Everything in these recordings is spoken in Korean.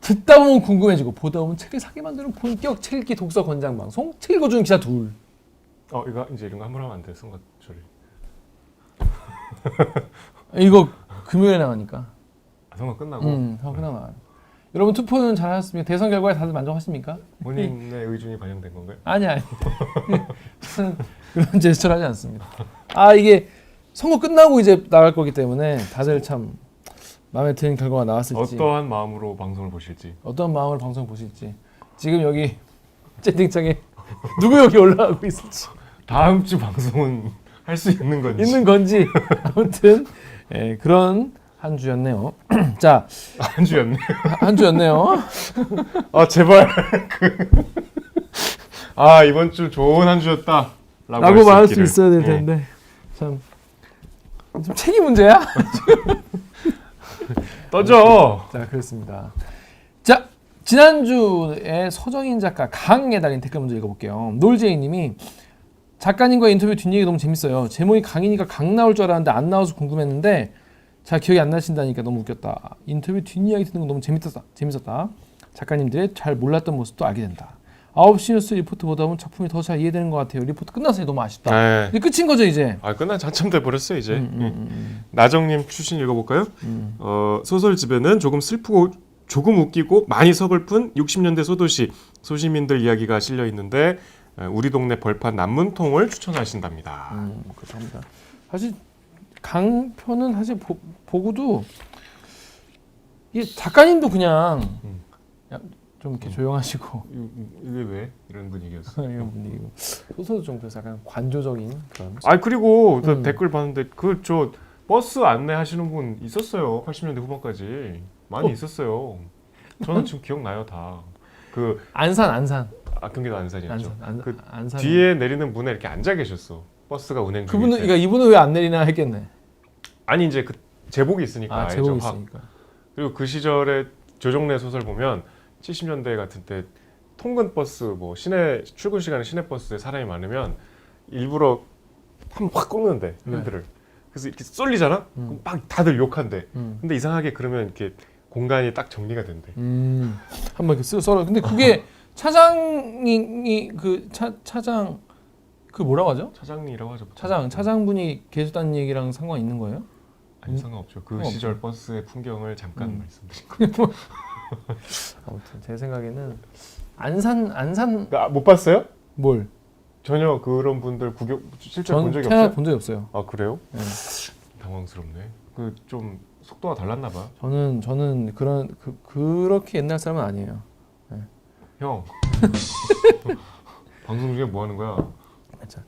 듣다 보면 궁금해지고 보다 보면 책을 사게 만드는 본격 책 읽기 독서 권장 방송 책 읽어주는 기자 둘. 이거 이제 이런 거 함부로 하면 안 돼. 선거 처리. 이거 금요일에 나가니까. 선거 끝나고. 선거 끝나고 나가요. 여러분 투표는 잘하셨습니까? 대선 결과에 다들 만족하십니까? 본인의 의중이 반영된 건가요? 아니. 저는 그런 제스처를 하지 않습니다. 이게 선거 끝나고 이제 나갈 거기 때문에 다들 참 마음에 드는 결과가 나왔을지 어떠한 마음으로 방송을 보실지 어떤 마음으로 방송 보실지 지금 여기 채팅창에 누구 여기 올라가고 있을지 다음 주 방송은 할 수 있는 건지 아무튼 그런 한 주였네요. 자, 한 주였네. 한 주였네요. 제발 이번 주 좋은 한 주였다 라고 말할 수 있어야 될 텐데 참 책이 문제야? 떠져. 자, 그렇습니다. 자, 지난주에 서정인 작가 강에 달린 댓글 먼저 읽어볼게요. 놀제이님이 작가님과 인터뷰 뒷얘기 너무 재밌어요. 제목이 강이니까 강 나올 줄 알았는데 안 나와서 궁금했는데 잘 기억이 안 나신다니까 너무 웃겼다. 인터뷰 뒷이야기 듣는 거 너무 재밌었다. 작가님들의 잘 몰랐던 모습도 알게 된다. 9시 뉴스 리포트 보다 보면 작품이 더 잘 이해되는 것 같아요. 리포트 끝나서 너무 아쉽다. 네. 이제 끝인 거죠 이제. 끝난 한참 돼버렸어 이제. 나정님 출신 읽어볼까요? 소설집에는 조금 슬프고 조금 웃기고 많이 서글픈 60년대 소도시 소시민들 이야기가 실려 있는데 우리 동네 벌판 남문통을 추천하신답니다. 그렇답니다. 사실 강편은 사실 보고도 이 작가님도 그냥 좀 이렇게 조용하시고 이게 왜 이런 분위기였어? 이런 분위기고 소설도 좀 그래서 약간 관조적인 그런. 그리고 댓글 봤는데 저 버스 안내하시는 분 있었어요. 80년대 후반까지 많이 있었어요. 저는 지금 기억나요 다. 안산. 경기도 안산이었죠. 안산. 뒤에 내리는 문에 이렇게 앉아 계셨어. 버스가 운행 중일 때. 그러니까 이분은 왜 안 내리나 했겠네. 아니 이제 제복이 있으니까. 제복이 있으니까. 그리고 그 시절에 조정래 소설 보면 70년대 같은 때 통근 버스 시내 출근 시간에 시내 버스에 사람이 많으면 일부러 한번 확 꺾는데 핸들을. 그래서 이렇게 쏠리잖아. 그럼 막 다들 욕한대. 근데 이상하게 그러면 이렇게 공간이 딱 정리가 된대. 한번 이렇게 썰어. 근데 그게 차장이 차장 뭐라고 하죠? 차장이라고 하죠. 차장분이 계셨다는 얘기랑 상관 있는 거예요? 아니 상관없죠. 그 시절 버스의 풍경을 잠깐 말씀드린 거예요. 아무튼 제 생각에는 안산 못 봤어요? 뭘? 전혀 그런 분들 실제로 본 적이 없어요? 저는 본 적이 없어요. 그래요? 네. 당황스럽네. 좀 속도가 달랐나 봐. 저는 그렇게 옛날 사람은 아니에요. 네. 형 방송 중에 뭐 하는 거야? 자,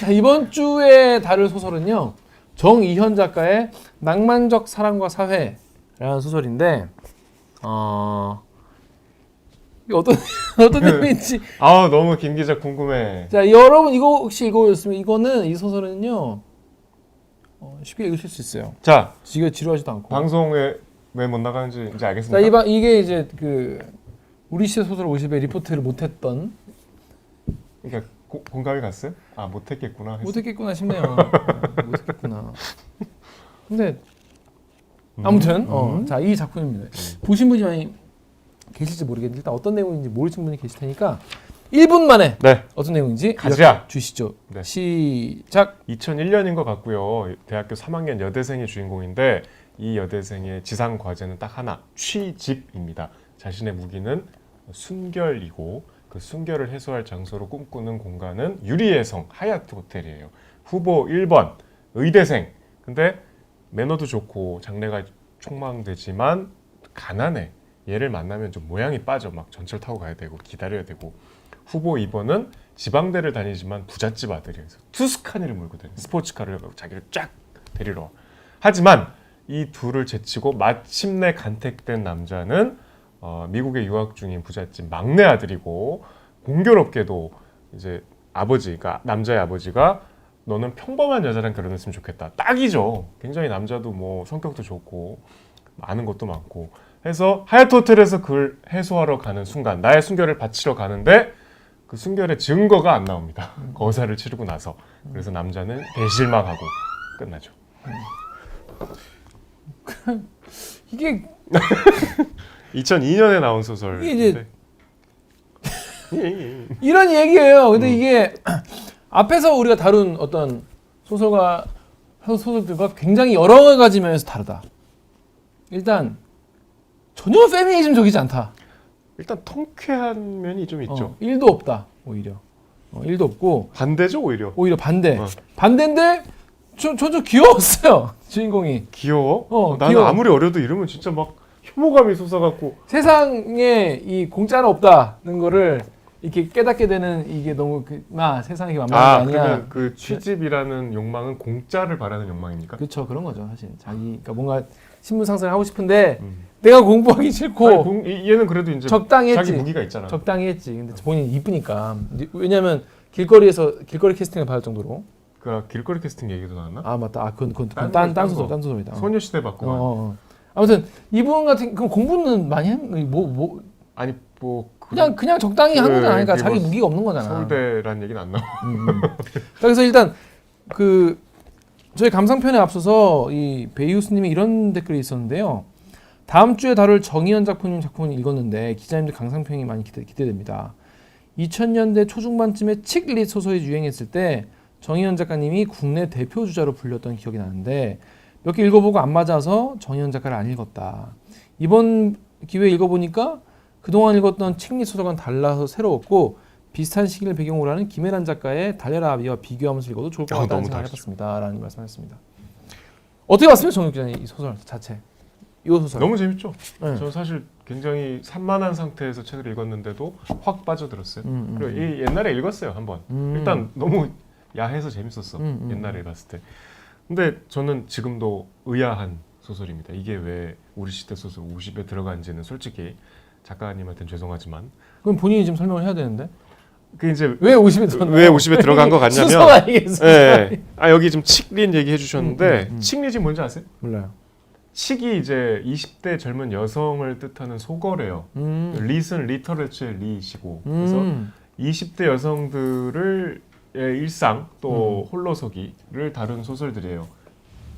이번 주에 다룰 소설은요 정이현 작가의 낭만적 사랑과 사회라는 소설인데 어떤 내용인지 너무 김 기자 궁금해. 자, 여러분 이거 혹시 읽어보셨으면 이 소설은요 쉽게 읽으실 수 있어요. 자, 지가 지루하지도 않고 방송에 왜 못 나가는지 이제 알겠습니다. 자, 이게 이제 우리 시대 소설 50에 리포트를 못했던 그러니까 공감이 갔어요? 못했겠구나. 못했겠구나 싶네요. 못했겠구나. 근데 아무튼 자, 이 작품입니다. 보신 분이 많이 계실지 모르겠는데 일단 어떤 내용인지 모르시는 분이 계실 테니까 1분 만에 어떤 내용인지 가자 주시죠. 네. 시작. 2001년인 것 같고요. 대학교 3학년 여대생이 주인공인데 이 여대생의 지상 과제는 딱 하나, 취집입니다. 자신의 무기는 순결이고 그 순결을 해소할 장소로 꿈꾸는 공간은 유리의 성 하얏트 호텔이에요. 후보 1번 의대생. 근데 매너도 좋고 장래가 촉망되지만 가난해. 얘를 만나면 좀 모양이 빠져. 막 전철 타고 가야 되고 기다려야 되고. 후보 2번은 지방대를 다니지만 부잣집 아들이에요. 투스카니를 몰고 다니는 스포츠카를 자기를 쫙 데리러 와. 하지만 이 둘을 제치고 마침내 간택된 남자는 미국에 유학 중인 부잣집 막내 아들이고 공교롭게도 이제 아버지가 남자의 아버지가 너는 평범한 여자랑 결혼했으면 좋겠다. 딱이죠. 굉장히 남자도 성격도 좋고 아는 것도 많고 해서 하얏트 호텔에서 그걸 해소하러 가는 순간 나의 순결을 바치러 가는데 그 순결의 증거가 안 나옵니다. 거사를 치르고 나서. 그래서 남자는 대실망하고 끝나죠. 이게 2002년에 나온 소설. 이게 이제 이런 얘기예요. 근데 이게 앞에서 우리가 다룬 어떤 소설들과 굉장히 여러 가지 면에서 다르다. 일단 전혀 페미니즘적이지 않다. 일단 통쾌한 면이 좀 있죠. 1도 없다. 오히려 1도 없고 반대죠 오히려. 오히려 반대. 어. 반대인데 저 귀여웠어요. 주인공이. 귀여워? 나는 귀여워. 아무리 어려도 이러면 진짜 막 혐오감이 솟아갖고 세상에 이 공짜는 없다는 거를 이렇게 깨닫게 되는 이게 너무 세상이 만만한 게 아니야. 그러면 그 취집이라는 욕망은 공짜를 바라는 욕망입니까? 그렇죠. 그런 거죠. 사실 그러니까 뭔가 신분 상승을 하고 싶은데 내가 공부하기 싫고 아니, 얘는 그래도 이제 적당히 자기 했지. 무기가 있잖아. 적당히 했지. 근데 본인이 이쁘니까. 왜냐면 길거리 캐스팅을 받을 정도로. 그 길거리 캐스팅 얘기도 나왔나? 아 맞다. 그건 딴 딴 거. 소설이다. 소녀시대 받고. 아무튼 이분 같은 그럼 공부는 많이 했? 아니 뭐 그냥 적당히 한 거잖아. 그러니까 그게 자기 뭐 무기가 없는 거잖아. 서울대라는 얘기는 안 나와. 그래서 일단 저희 감상편에 앞서서 이 베이우스님이 이런 댓글이 있었는데요. 다음 주에 다룰 정의연 작품을 읽었는데 기자님들 감상평이 많이 기대됩니다. 2000년대 초중반쯤에 칙릿 소설이 유행했을 때 정의연 작가님이 국내 대표 주자로 불렸던 기억이 나는데 몇 개 읽어보고 안 맞아서 정의연 작가를 안 읽었다. 이번 기회에 읽어보니까 그동안 읽었던 칙릿 소설과는 달라서 새로웠고 비슷한 시기를 배경으로 하는 김혜란 작가의 달려라 아비와 비교하면서 읽어도 좋을 것 같다는 생각을 해봤습니다. 라는 말씀하셨습니다. 어떻게 봤습니까, 정육 기자님 이 소설 자체? 이 소설. 너무 재밌죠. 네. 저는 사실 굉장히 산만한 상태에서 책을 읽었는데도 확 빠져들었어요. 그리고 이 옛날에 읽었어요 한번. 일단 너무 야해서 재밌었어. 옛날에 봤을 때. 근데 저는 지금도 의아한 소설입니다. 이게 왜 우리 시대 소설 50에 들어간지는 솔직히 작가님한테는 죄송하지만 그럼 본인이 지금 설명을 해야 되는데 그 이제 왜 50에 들어갔나요? 왜 50에 들어간 것 같냐면 순서가 아니겠어요. 예. 여기 지금 칙릿 얘기해 주셨는데 칙릿이 뭔지 아세요? 몰라요. 칙이 이제 20대 젊은 여성을 뜻하는 속어래요. 릿은 리터레처의 릿이고 그래서 20대 여성들을 일상 또 홀로서기를 다룬 소설들이에요.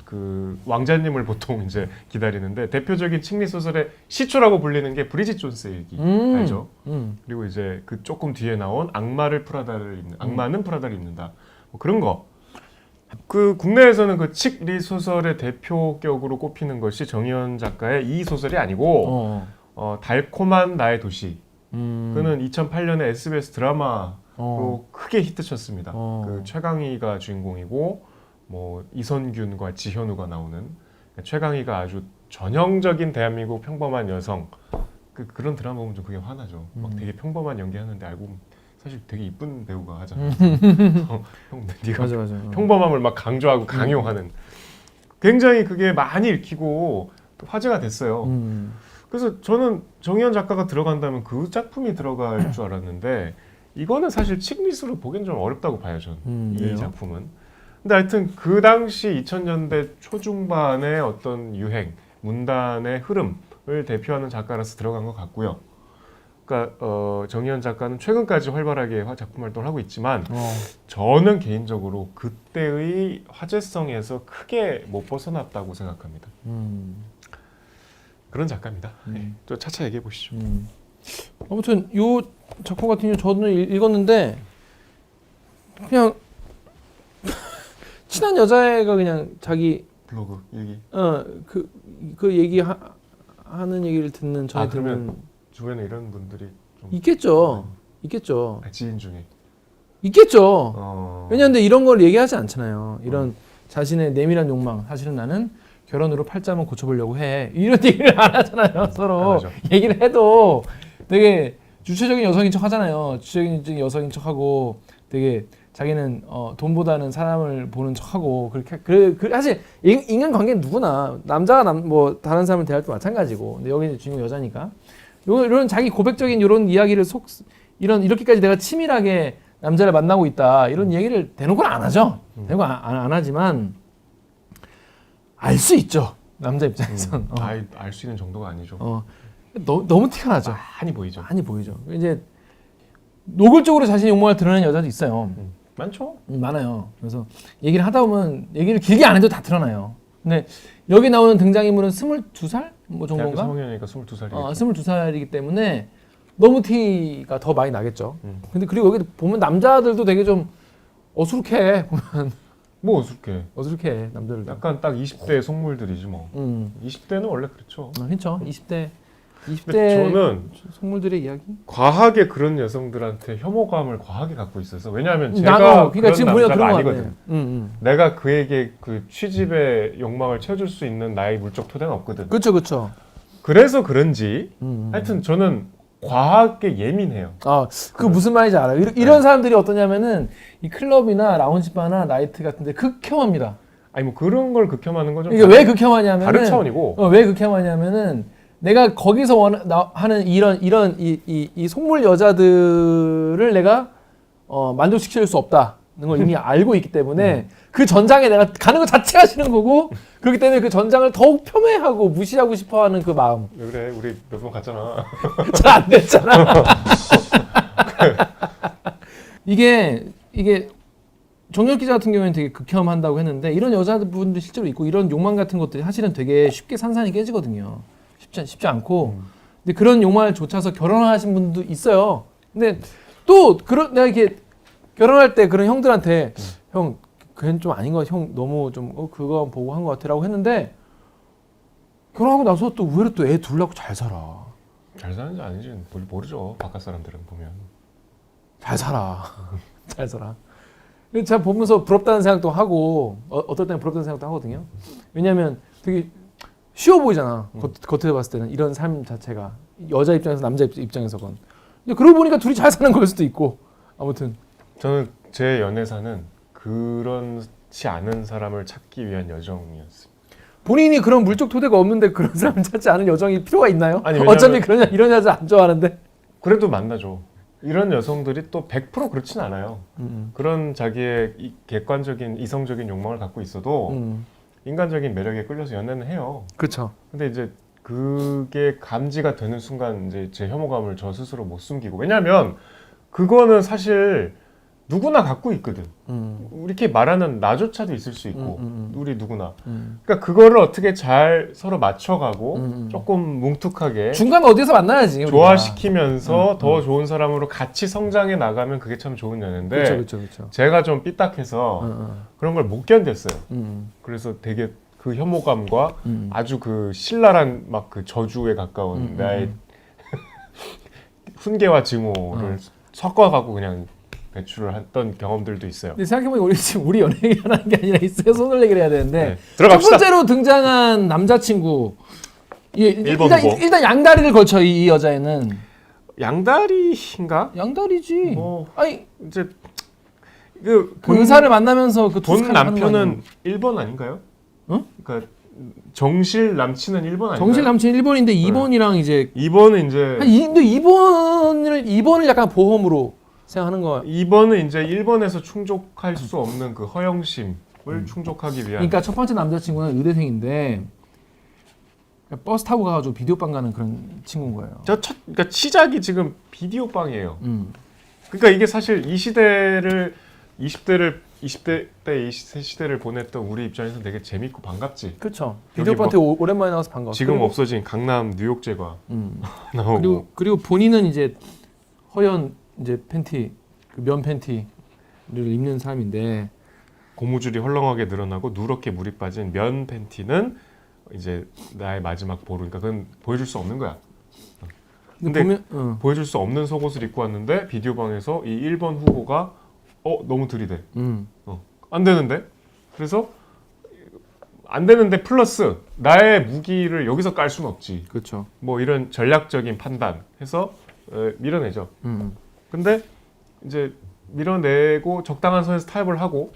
그 왕자님을 보통 이제 기다리는데 대표적인 칙릿 소설의 시초라고 불리는 게 브리짓 존스의 일기 알죠? 그리고 이제 그 조금 뒤에 나온 악마는 프라다를 입는다. 뭐 그런 거. 그 국내에서는 그 칙릿 소설의 대표격으로 꼽히는 것이 정의연 작가의 이 소설이 아니고 달콤한 나의 도시. 그는 2008년에 SBS 드라마로 크게 히트쳤습니다. 그 최강희가 주인공이고 뭐 이선균과 지현우가 나오는 최강희가 아주 전형적인 대한민국 평범한 여성 그런 드라마 보면 좀 그게 화나죠. 막 되게 평범한 연기하는데 알고 보면 사실 되게 이쁜 배우가 하잖아. 네가 맞아. 평범함을 막 강조하고 강요하는 굉장히 그게 많이 읽히고 또 화제가 됐어요. 그래서 저는 정의연 작가가 들어간다면 그 작품이 들어갈 줄 알았는데 이거는 사실 칙릿으로 보기엔 좀 어렵다고 봐요. 저는 이 작품은. 근데 하여튼 그 당시 2000년대 초중반의 어떤 유행, 문단의 흐름을 대표하는 작가라서 들어간 것 같고요. 그러니까 정의연 작가는 최근까지 활발하게 작품 활동을 하고 있지만 저는 개인적으로 그때의 화제성에서 크게 못 벗어났다고 생각합니다. 그런 작가입니다. 또 차차 얘기해 보시죠. 아무튼 이 작품 같은 경우 저는 읽었는데 그냥 친한 여자애가 그냥 자기 블로그 일기. 그 얘기 하는 얘기를 듣는 저희 그러면 주변에 이런 분들이 좀 있겠죠. 지인 중에 있겠죠. 왜냐하면 이런 걸 얘기하지 않잖아요. 이런 자신의 내밀한 욕망. 사실은 나는 결혼으로 팔자만 고쳐보려고 해. 이런 얘기를 안 하잖아요. 서로 얘기를 해도 되게 주체적인 여성인 척 하잖아요. 주체적인 여성인 척하고 되게 자기는 돈보다는 사람을 보는 척하고 그렇게 사실 인간 관계는 누구나 남자가 뭐 다른 사람을 대할 때 마찬가지고 근데 여기 주인공 여자니까 이런 자기 고백적인 이런 이야기를 이렇게까지 내가 치밀하게 남자를 만나고 있다 이런 얘기를 대놓고는 안 하죠. 대놓고 안 하지만 알 수 있죠. 남자 입장에선 알 수 있는 정도가 아니죠. 너무 티가 나죠. 많이 보이죠. 많이 보이죠. 이제 노골적으로 자신의 욕망을 드러내는 여자도 있어요. 많죠. 많아요. 그래서 얘기를 하다 보면 얘기를 길게 안 해도 다 드러나요. 근데 여기 나오는 등장인물은 22살? 뭐 대학교 정도인가? 3학년이니까 22살이겠죠. 22살이기 때문에 너무 티가 더 많이 나겠죠. 근데 그리고 여기 보면 남자들도 되게 좀 어수룩해. 보면 뭐 어떻게? 어수룩해 남자들도. 약간 딱 20대 속물들이지 뭐. 20대는 원래 그렇죠. 그렇죠. 20대 근데 저는 속물들의 이야기. 과하게 그런 여성들한테 혐오감을 과하게 갖고 있어서 왜냐하면 나도 제가 그러니까 그런 지금 보니까 남자가 그런 거 아니거든. 내가 그에게 그 취집의 욕망을 채워줄 수 있는 나의 물적 토대는 없거든. 그렇죠. 그래서 그런지 하여튼 저는 과하게 예민해요. 그 무슨 말인지 알아요. 이런 사람들이 어떠냐면은 이 클럽이나 라운지바나 나이트 같은데 극혐합니다. 아니 뭐 그런 걸 극혐하는 건 좀 이게 왜 극혐하냐면은 다른 차원이고. 왜 극혐하냐면은 내가 거기서 하는 이런 이 속물 여자들을 내가 만족시킬 수 없다는 걸 이미 알고 있기 때문에 그 전장에 내가 가는 것 자체가 싫은 거고 그렇기 때문에 그 전장을 더욱 폄훼하고 무시하고 싶어하는 그 마음. 왜 그래? 우리 몇 번 갔잖아. 잘 안 됐잖아. 이게 정열 기자 같은 경우에는 되게 극혐한다고 했는데 이런 여자분들 실제로 있고 이런 욕망 같은 것들이 사실은 되게 쉽게 산산이 깨지거든요. 쉽지 않고. 근데 그런 욕망을 좇아서 결혼하신 분도 있어요. 근데 또 내가 이렇게 결혼할 때 그런 형들한테 형 그건 좀 아닌 것 같아. 형 너무 좀 그거 보고 한 것 같아라고 했는데 결혼하고 나서 또 의외로 또 애 둘 낳고 잘 살아. 잘 사는지 아닌지 모르죠. 바깥 사람들은 보면. 잘 살아. 잘 살아. 제가 보면서 부럽다는 생각도 하고 어떨 때는 부럽다는 생각도 하거든요. 왜냐하면 되게 쉬워 보이잖아. 겉에 봤을 때는 이런 삶 자체가 여자 입장에서 남자 입장에서건. 근데 그러고 보니까 둘이 잘 사는 걸 수도 있고. 아무튼 저는 제 연애사는 그렇지 않은 사람을 찾기 위한 여정이었습니다. 본인이 그런 물적 토대가 없는데 그런 사람 찾지 않은 여정이 필요가 있나요? 아니, 왜냐면- 어차피 이런 여자 안 좋아하는데. 그래도 만나죠. 이런 여성들이 또 100% 그렇진 않아요. 그런 자기의 객관적인 이성적인 욕망을 갖고 있어도 인간적인 매력에 끌려서 연애는 해요. 그렇죠. 근데 이제 그게 감지가 되는 순간 이제 제 혐오감을 저 스스로 못 숨기고 왜냐하면 그거는 사실 누구나 갖고 있거든. 이렇게 말하는 나조차도 있을 수 있고 우리 누구나. 그러니까 그거를 어떻게 잘 서로 맞춰가고 조금 뭉툭하게 중간 어디서 만나야지. 우리가. 조화시키면서 더 좋은 사람으로 같이 성장해 나가면 그게 참 좋은 연애인데 그렇죠. 제가 좀 삐딱해서 그런 걸 못 견뎠어요. 그래서 되게 그 혐오감과 아주 그 신랄한 막 그 저주에 가까운 나의 훈계와 증오를 섞어가고 그냥 배출을 했던 경험들도 있어요. 근데 생각해보니 우리 지금 우리 연애 얘기하는 게 아니라 있어요. 손을 얘기를 해야 되는데 네, 들어갑시다. 첫 번째로 등장한 남자친구 일본 후보. 일단 양다리를 걸쳐 이 여자애는 양다리인가? 양다리지. 아니 이제 그 의사를 만나면서 그 본 투스칸을 하는 거 남편은 아니에요? 1번 아닌가요? 응? 그러니까 정실 남친은 1번 아닌가요? 정실 남친 1번인데 2번이랑 이제 2번은 이제 근데 2번을 약간 보험으로 생각하는 거. 2번은 이제 1번에서 충족할 수 없는 그 허영심을 충족하기 위한. 그러니까 첫 번째 남자친구는 의대생인데 버스 타고 가가지고 비디오방 가는 그런 친구인 거예요. 그러니까 시작이 지금 비디오 빵이에요. 그러니까 이게 사실 이 시대를 20대 때 이 시대를 보냈던 우리 입장에서는 되게 재밌고 반갑지. 그렇죠. 비디오방한테 오랜만에 나와서 반가워. 지금 없어진 강남 뉴욕 제과 나오고. 그리고 본인은 이제 허연 이제 팬티 그 면 팬티를 입는 사람인데 고무줄이 헐렁하게 늘어나고 누렇게 물이 빠진 면 팬티는 이제 나의 마지막 보루. 그러니까 그건 보여줄 수 없는 거야. 근데 보면 보여줄 수 없는 속옷을 입고 왔는데 비디오 방에서 이 1번 후보가 너무 들이대. 안 되는데? 그래서 안 되는데 플러스 나의 무기를 여기서 깔 수는 없지. 그렇죠. 뭐 이런 전략적인 판단 해서 밀어내죠. 근데 이제 밀어내고 적당한 선에서 타협을 하고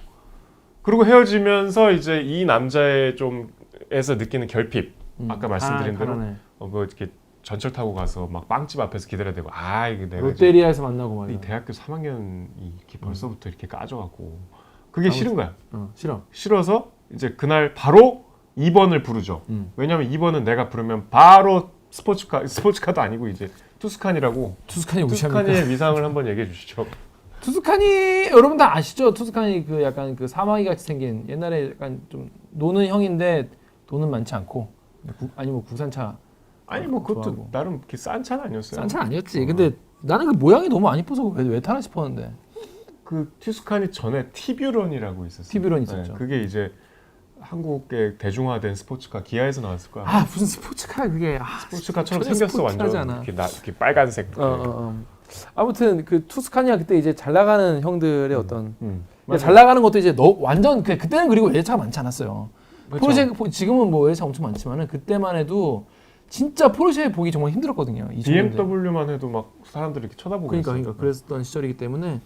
그리고 헤어지면서 이제 이 남자의 좀에서 느끼는 결핍 아까 말씀드린 대로 뭐 이렇게 전철 타고 가서 막 빵집 앞에서 기다려야 되고 이게 내가 롯데리아에서 만나고 말이야. 이 대학교 3학년이 이렇게 벌써부터 이렇게 까져갖고 그게 싫은 거야. 싫어. 싫어서 이제 그날 바로 2번을 부르죠. 왜냐면 2번은 내가 부르면 바로 스포츠카도 아니고 이제 투스칸이라고. 투스칸이 무시합니까? 투스칸의 위상을 한번 얘기해 주시죠. 투스칸이 여러분 다 아시죠? 투스칸이 그 약간 그 사마귀 같이 생긴 옛날에 약간 좀 노는 형인데 돈은 많지 않고 아니 뭐 국산차 아니 뭐 그것도 좋아하고. 나름 이렇게 싼 차는 아니었어요. 싼 차 아니었지. 근데 나는 그 모양이 너무 안 이뻐서 왜 타나 싶었는데. 그 튜스카니 전에 티뷰런이라고 있었어요. 티뷰런 있었죠. 그게 이제 한국의 대중화된 스포츠카 기아에서 나왔을 거야. 아 무슨 스포츠카 그게. 스포츠카처럼 전혀 생겼어 완전. 스포츠카잖아. 이렇게 빨간색. 아무튼 그 투스카니아 그때 이제 잘 나가는 형들의 어떤 맞아. 잘 나가는 것도 이제 완전 그때는 그리고 외제차가 많지 않았어요. 그렇죠. 포르쉐 지금은 뭐 외제차 엄청 많지만은 그때만 해도 진짜 포르쉐 보기 정말 힘들었거든요. 2000년대. BMW만 해도 막 사람들이 이렇게 쳐다보고 그러니까 있어요. 그랬던 시절이기 때문에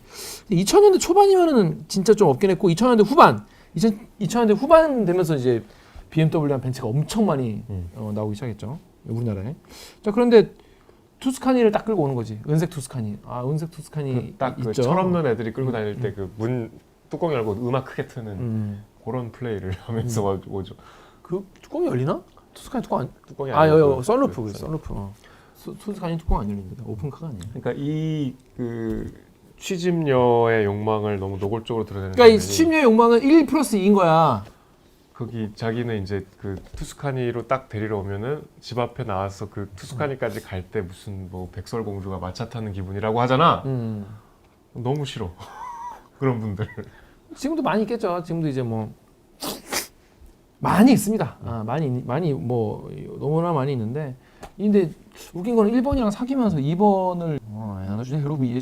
2000년대 초반이면은 진짜 좀 없긴 했고 2000년대 후반 2000년대 후반 되면서 이제 BMW랑 벤츠가 엄청 많이 나오기 시작했죠. 우리나라에. 자 그런데 투스카니를 딱 끌고 오는 거지. 은색 투스카니. 은색 투스카니 딱그 있죠. 철없는 애들이 끌고 다닐 때 그 문 뚜껑 열고 음악 크게 트는 그런 플레이를 하면서 오죠. 그 뚜껑이 열리나? 투스카니 뚜껑 뚜껑이 여기 썬루프. 썬루프. 투스카니 뚜껑 안 열립니다. 오픈카가 아니에요. 그러니까 이 그 취집녀의 욕망을 너무 노골적으로 드러내는. 그러니까 이 장면이 취임료의 욕망은 1+2인 거야. 거기 자기는 이제 그 투스카니로 딱 데리러 오면은 집 앞에 나와서 그 투스카니까지 갈 때 무슨 뭐 백설공주가 마차 타는 기분이라고 하잖아. 너무 싫어. 그런 분들. 지금도 많이 있겠죠. 지금도 이제 뭐 많이 있습니다. 많이 뭐 너무나 많이 있는데 근데 웃긴 거는 1번이랑 사귀면서 2번을 나중에 여러분 이해.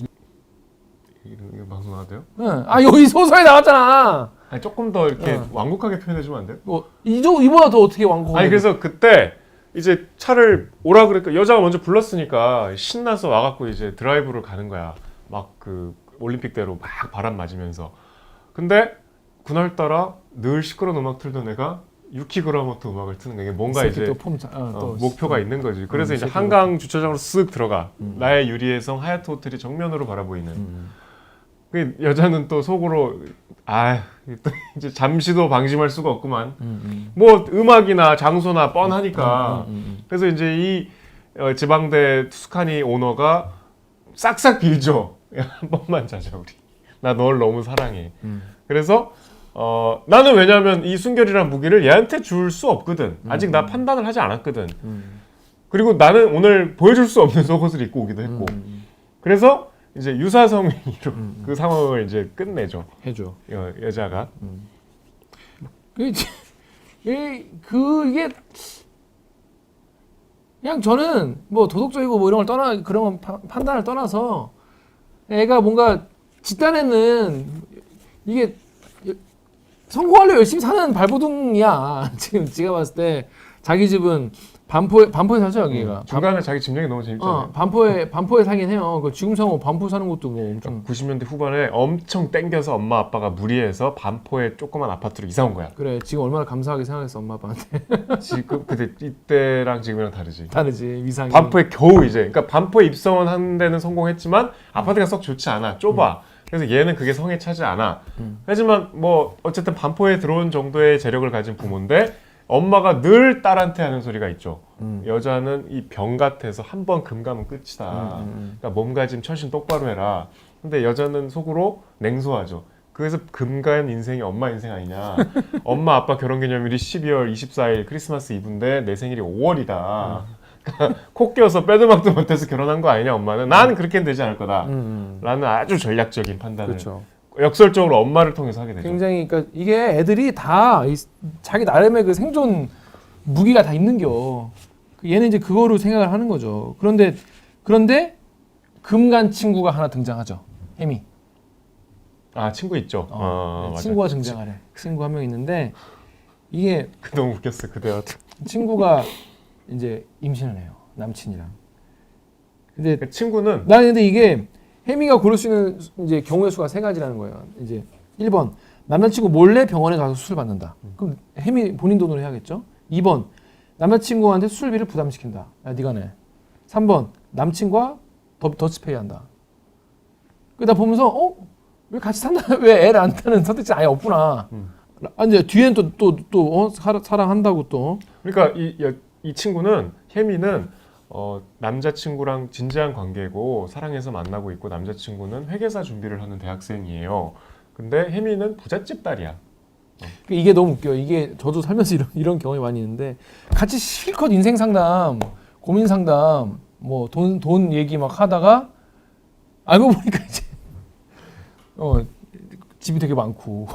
이거 방송 나와도요? 네. 여기 소설에 나왔잖아. 아니 조금 더 이렇게 완곡하게 표현해주면 안 돼요? 뭐 이보다 더 어떻게 완곡? 아니 그래서 그때 이제 차를 오라 그러니까 여자가 먼저 불렀으니까 신나서 와갖고 이제 드라이브를 가는 거야. 막 그 올림픽대로 막 바람 맞으면서. 근데 그날따라 늘 시끄러운 음악 틀던 애가 유키 그라모토 음악을 트는 거야. 이게 뭔가 이제 또 목표가 있는 거지. 그래서 이제 한강 주차장으로 쓱 들어가. 나의 유리의 성 하얏트 호텔이 정면으로 바라보이는. 그 여자는 또 속으로 또 이제 잠시도 방심할 수가 없구만. 뭐 음악이나 장소나 뻔하니까. 그래서 이제 이 지방대 투스카니 오너가 싹싹 빌죠. 야, 한 번만 자자 우리. 나 널 너무 사랑해. 그래서 나는 왜냐하면 이 순결이란 무기를 얘한테 줄 수 없거든. 아직 나 판단을 하지 않았거든. 그리고 나는 오늘 보여줄 수 없는 속옷을 입고 오기도 했고. 그래서 이제 유사성의로 그 상황을 이제 끝내죠. 해줘. 여자가. 이게 그냥 저는 뭐 도덕적이고 뭐 이런 걸 그런 판단을 떠나서 애가 뭔가 집단에는 이게 성공하려 열심히 사는 발버둥이야. 지금 지가 봤을 때 자기 집은 반포에 살죠 여기가. 중간에 자기 집령이 너무 재밌잖아요. 반포에 살긴 해요. 그 지금 상호 반포 사는 것도 뭐 엄청. 90년대 후반에 엄청 땡겨서 엄마 아빠가 무리해서 반포에 조그만 아파트로 이사 온 거야. 그래 지금 얼마나 감사하게 생각했어 엄마 아빠한테. 지금 근데 이때랑 지금이랑 다르지. 다르지 위상이. 반포에 겨우 이제 그러니까 반포에 입성은 한 데는 성공했지만 아파트가 썩 좋지 않아. 좁아. 그래서 얘는 그게 성에 차지 않아. 하지만 뭐 어쨌든 반포에 들어온 정도의 재력을 가진 부모인데 엄마가 늘 딸한테 하는 소리가 있죠. 여자는 이 병 같아서 한 번 금 가면 끝이다. 그러니까 몸가짐 처신 똑바로 해라. 근데 여자는 속으로 냉소하죠. 그래서 금간 인생이 엄마 인생 아니냐. 엄마 아빠 결혼기념일이 12월 24일 크리스마스 이브인데 내 생일이 5월이다. 코 껴서 빼도 박도 못해서 결혼한 거 아니냐 엄마는. 나는 그렇게는 되지 않을 거다. 라는 아주 전략적인 판단을 그렇죠. 역설적으로 엄마를 통해서 하게 되죠. 굉장히 그러니까 이게 애들이 다 자기 나름의 그 생존 무기가 다 있는겨. 얘는 이제 그거로 생각을 하는 거죠. 그런데 금간 친구가 하나 등장하죠. 혜미. 친구 있죠. 맞아. 친구가 등장하래. 친구 한 명 있는데 이게 너무 웃겼어 그 대화. 친구가 이제 임신을 해요. 남친이랑. 근데 그 친구는 나는 근데 이게 혜미가 고를 수 있는 이제 경우의 수가 세 가지라는 거예요. 이제 1번 남자친구 몰래 병원에 가서 수술 받는다. 그럼 혜미 본인 돈으로 해야겠죠. 2번 남자친구한테 수술비를 부담시킨다. 야 네가 내. 3번 남친과 더치페이 한다. 나 보면서 왜 같이 산다? 왜 애를 안 타는 선택지 아예 없구나. 이제 뒤엔 또 사랑한다고 또. 그러니까 이 친구는 혜미는 남자친구랑 진지한 관계고 사랑해서 만나고 있고 남자친구는 회계사 준비를 하는 대학생이에요. 근데 혜미는 부잣집 딸이야. 이게 너무 웃겨요. 이게 저도 살면서 이런 경험이 많이 있는데 같이 실컷 인생 상담, 고민 상담, 뭐 돈 얘기 막 하다가 알고 보니까 이제 집이 되게 많고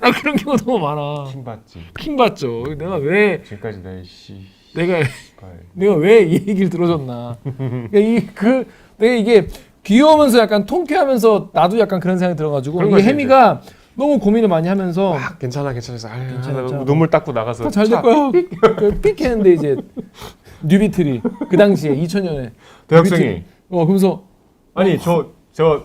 아 그런 경우 너무 많아. 킹 받지. 킹 받죠. 내가 왜 지금까지 내씨 내가 왜 이 얘기를 들어줬나. 그러니까 내가 이게 귀여우면서 약간 통쾌하면서 나도 약간 그런 생각이 들어가지고 그런 이 거지, 해미가 너무 고민을 많이 하면서 괜찮아. 괜찮아. 눈물 닦고 나가서 다 잘 될 거야. 삑 했는데 이제 뉴비트리 그 당시에 2000년에 대학생이 그러면서 아니 저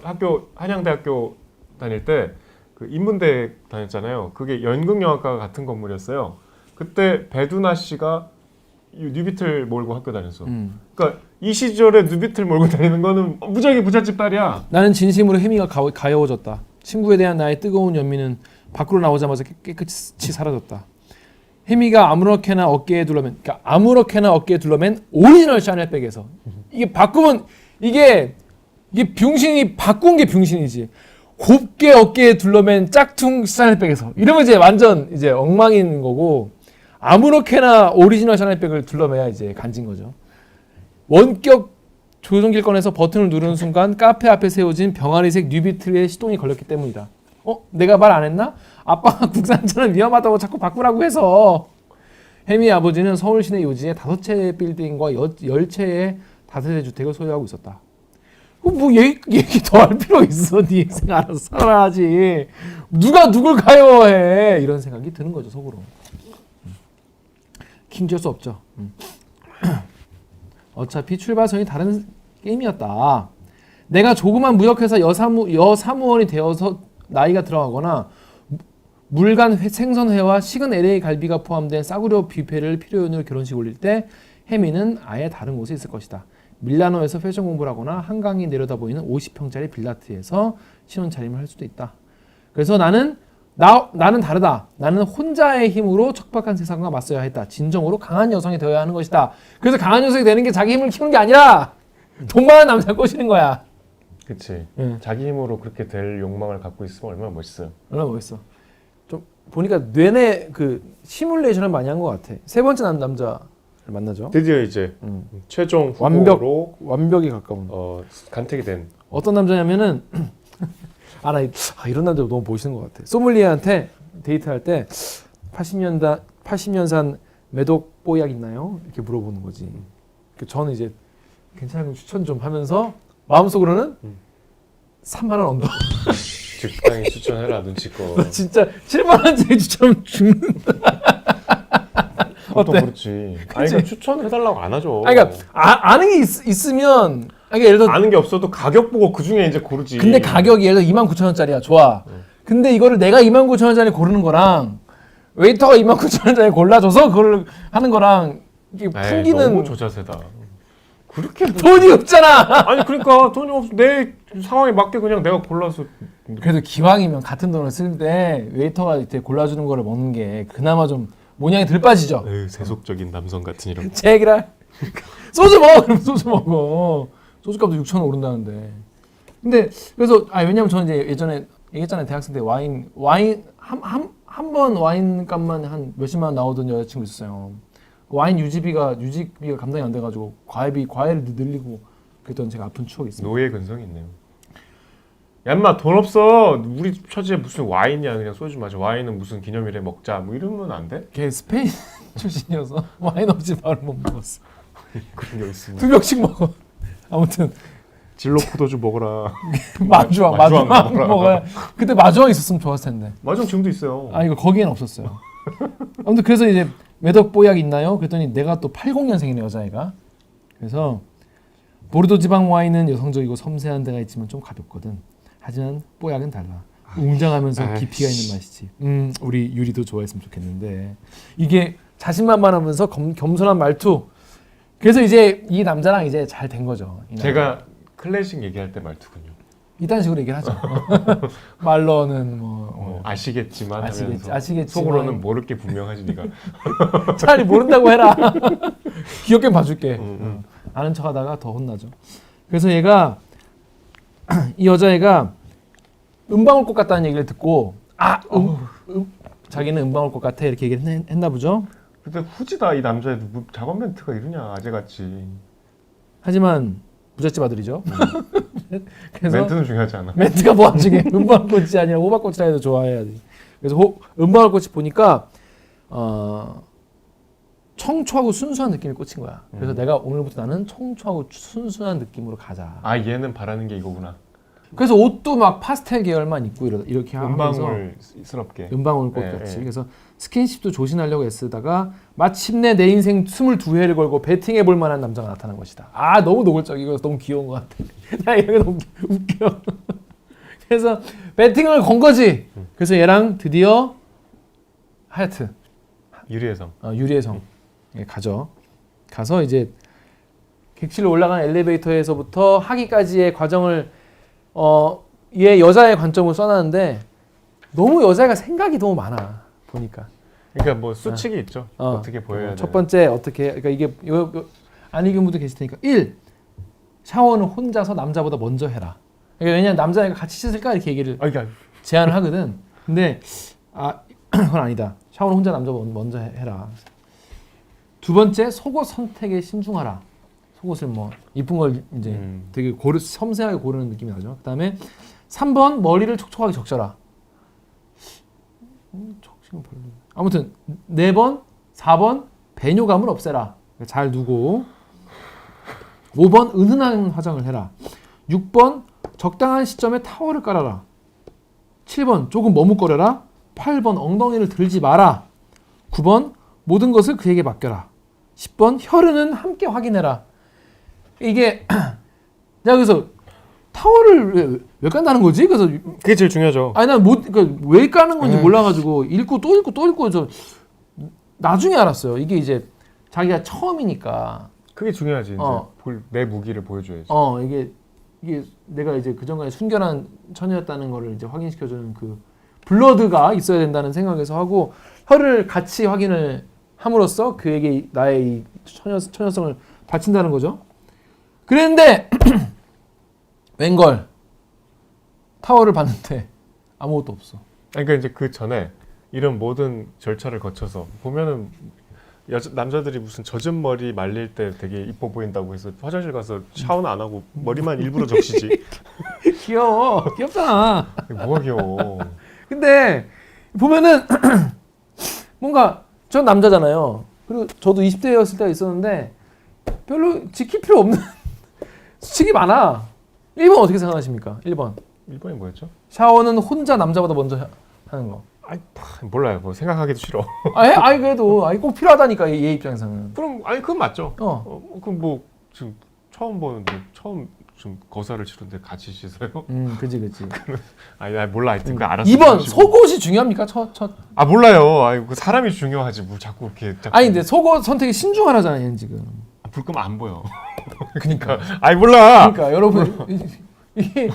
학교 한양대학교 다닐 때 그 인문대 다녔잖아요. 그게 연극영화과 같은 건물이었어요. 그때 배두나 씨가 뉴비틀 몰고 학교 다녔어. 그러니까 이 시절에 뉴비틀 몰고 다니는 거는 무지하게 부잣집 딸이야. 나는 진심으로 해미가 가여워졌다. 친구에 대한 나의 뜨거운 연민은 밖으로 나오자마자 깨끗이 사라졌다. 해미가 아무렇게나 어깨에 둘러맨 오리지널 샤넬백에서 이게 바꾸면 이게 병신이 바꾼 게 병신이지. 곱게 어깨에 둘러맨 짝퉁 샤넬백에서 이러면 이제 완전 이제 엉망인 거고 아무렇게나 오리지널 샤넬백을 둘러매야 이제 간진 거죠. 원격 조종기를 꺼내서 버튼을 누르는 순간 카페 앞에 세워진 병아리색 뉴비틀의 시동이 걸렸기 때문이다. 내가 말 안 했나? 아빠가 국산차는 위험하다고 자꾸 바꾸라고 해서. 해미의 아버지는 서울 시내 요지에 5채의 빌딩과 10채의 다세대 주택을 소유하고 있었다. 뭐 얘기 더 할 필요가 있어. 네 인생 알아서 살아야지. 누가 누굴 가요해. 이런 생각이 드는 거죠, 속으로. 킹질 수 없죠. 어차피 출발선이 다른 게임이었다. 내가 조그만 무역회사 여사무원이 되어서 나이가 들어가거나 물간 생선회와 식은 LA 갈비가 포함된 싸구려 뷔페를 필요연으로 결혼식 올릴 때 해미는 아예 다른 곳에 있을 것이다. 밀라노에서 패션 공부를 하거나 한강이 내려다 보이는 50평짜리 빌라트에서 신혼 차림을 할 수도 있다. 그래서 나는 다르다. 나는 혼자의 힘으로 척박한 세상과 맞서야 했다. 진정으로 강한 여성이 되어야 하는 것이다. 그래서 강한 여성이 되는 게 자기 힘을 키우는 게 아니라 돈 많은 남자를 꼬시는 거야. 그치. 자기 힘으로 그렇게 될 욕망을 갖고 있으면 얼마나 멋있어요. 얼마나 멋있어. 좀 보니까 뇌내 그 시뮬레이션을 많이 한 것 같아. 세 번째 남자를 만나죠. 드디어 이제 최종 후보로 완벽에 가까운. 간택이 된. 어떤 남자냐면은 이런 남자 너무 멋있는 것 같아. 소믈리에한테 데이트할 때 80년산 매독 뽀약 있나요? 이렇게 물어보는 거지. 저는 이제 괜찮은 거 추천 좀 하면서 마음속으로는 3만 원 언더. 적당히 추천해라 눈치껏. 진짜 7만 원짜리 추천 죽는다. 보통 그렇지. 아니 그러니까 추천해달라고 안 하죠. 그러니까 아는 게 있으면 그러니까 예를 들어 아는 게 없어도 가격 보고 그 중에 이제 고르지. 근데 가격이 예를 들어 29,000원짜리야. 좋아. 근데 이거를 내가 29,000원짜리 고르는 거랑 웨이터가 29,000원짜리 골라줘서 그걸 하는 거랑 이게 풍기는 너무 저자세다. 그렇게 돈이 없잖아. 아니 그러니까 돈이 없어. 내 상황에 맞게 그냥 내가 골라서. 그래도 기왕이면 같은 돈을 쓸 때 웨이터가 이렇게 골라주는 거를 먹는 게 그나마 좀 모양이 덜 빠지죠. 에휴, 세속적인 남성 같은 이런. 제기라 소주 먹어. 그럼 소주 먹어. 소주값도 6,000원 오른다는데. 근데 그래서 왜냐면 저는 이제 예전에 얘기했잖아요. 대학생 때 와인 한 번 와인 값만 한 몇십만 원 나오던 여자친구 있었어요. 와인 유지비가 감당이 안 돼가지고 과외를 늘리고 그랬던 제가 아픈 추억이 있습니다. 노예 근성이 있네요. 야 인마 돈 없어. 우리 처지에 무슨 와인이야. 그냥 소주 마셔. 와인은 무슨 기념일에 먹자. 뭐 이러면 안 돼? 걔 스페인 출신이어서 와인 없이 밥을 못 먹었어. 그런 게 있으면 2병씩 먹어. 아무튼 진로 포도주 먹어라. 마주왕 먹어야. 그때 마주왕 있었으면 좋았을 텐데. 마주왕 지금도 있어요. 이거 거기엔 없었어요. 아무튼 그래서 이제 매덕 뽀약 있나요? 그랬더니 내가 또 80년생이네 여자애가. 그래서 보르도 지방 와인은 여성적이고 섬세한 데가 있지만 좀 가볍거든. 하지만 뽀약은 달라. 웅장하면서 깊이가 있는 맛이지. 우리 유리도 좋아했으면 좋겠는데. 이게 자신만만하면서 겸손한 말투. 그래서 이제 이 남자랑 이제 잘 된 거죠. 제가 클래식 얘기할 때 말투군요. 이딴 식으로 얘기를 하죠. 말로는 아시겠지만 아시겠지만 속으로는 모를 게 분명하지 네가. 차라리 모른다고 해라. 귀엽게 봐줄게. 아는 척하다가 더 혼나죠. 그래서 이 여자애가 은방울꽃 같다는 얘기를 듣고 자기는 음방 올 것 같아 이렇게 얘기를 했나 보죠. 근데 후지다 이 남자애도 뭐 작업 멘트가 이러냐 아재같이. 하지만 부잣집 아들이죠. 그래서 멘트는 중요하지 않아. 멘트가 뭐가 중요해. 음방울꽃이 아니라 호박꽃이라 해도 좋아해야지. 그래서 음방울꽃이 보니까 청초하고 순수한 느낌이 꽂힌 거야. 그래서 내가 오늘부터 나는 청초하고 순수한 느낌으로 가자. 아 얘는 바라는 게 이거구나. 그래서 옷도 막 파스텔 계열만 입고 이렇게 하면서 음방울스럽게. 음방울꽃 예, 같이. 예. 그래서 스킨십도 조심하려고 애쓰다가 마침내 내 인생 22회를 걸고 배팅해 볼 만한 남자가 나타난 것이다. 아 너무 노골적이고 너무 귀여운 것 같아. 나 이거 너무 웃겨. 그래서 배팅을 건 거지. 그래서 얘랑 드디어 하얏트 유리의 성. 유리의 성에 가죠. 가서 이제 객실로 올라가는 엘리베이터에서부터 하기까지의 과정을 얘 여자의 관점을 써놨는데 너무 여자가 생각이 너무 많아 보니까. 그러니까 뭐 수칙이 있죠. 어떻게 보여야 돼. 첫 번째 어떻게 그러니까 이게 안 읽은 분도 계실 테니까 1. 샤워는 혼자서 남자보다 먼저 해라. 그러니까 왜냐면 남자애가 같이 씻을까 이렇게 얘기를 제안을 하거든. 근데 그건 아니다. 샤워는 혼자 남자보다 먼저 해라. 두 번째 속옷 선택에 신중하라. 속옷을 뭐 이쁜 걸 이제 되게 섬세하게 고르는 느낌이 나죠. 그다음에 3번 머리를 촉촉하게 적셔라. 적시면 별로. 아무튼 4번, 4번 배뇨감을 없애라. 잘 두고. 5번 은은한 화장을 해라. 6번 적당한 시점에 타월을 깔아라. 7번 조금 머뭇거려라. 8번 엉덩이를 들지 마라. 9번 모든 것을 그에게 맡겨라. 10번 혈흔은 함께 확인해라. 이게 내가 그래서 타월을 왜 깐다는 거지? 그래서 그게 제일 중요하죠. 아니 난 그러니까 왜 까는 건지 몰라가지고 읽고 또 읽고 또 읽고 저 나중에 알았어요. 이게 이제 자기가 처음이니까 그게 중요하지. 이제 내 무기를 보여줘야지. 이게 내가 이제 그 전까지 순결한 처녀였다는 거를 이제 확인시켜주는 그 블러드가 있어야 된다는 생각에서 하고 혀를 같이 확인을 함으로써 그에게 나의 이 처녀성을 바친다는 거죠. 그랬는데 웬걸 타워를 봤는데 아무것도 없어. 그러니까 이제 그 전에 이런 모든 절차를 거쳐서 보면은 남자들이 무슨 젖은 머리 말릴 때 되게 이뻐 보인다고 해서 화장실 가서 샤워는 안 하고 머리만 일부러 적시지. 귀여워. 귀엽잖아. 뭐가 귀여워. 근데 보면은 뭔가 전 남자잖아요. 그리고 저도 20대였을 때가 있었는데 별로 지킬 필요 없는 수칙이 많아. 1번 어떻게 생각하십니까? 1번. 1번이 뭐였죠? 샤워는 혼자 남자보다 먼저 하는 거. 몰라요. 뭐 생각하기도 싫어. 아니 그래도 꼭 필요하다니까 얘 입장에서는. 그럼 그건 맞죠. 그럼 뭐 지금 처음 보는데 처음 좀 거사를 치는데 같이 씻어요? 그지. 아니 몰라. 하여튼 그 알았어. 2번 속옷이 중요합니까? 몰라요. 그 사람이 중요하지. 뭐 자꾸 이렇게. 아니 근데 속옷 선택이 신중하라잖아 얘는 지금. 불 끄면 안 보여. 그러니까. 몰라. 그러니까 여러분 이게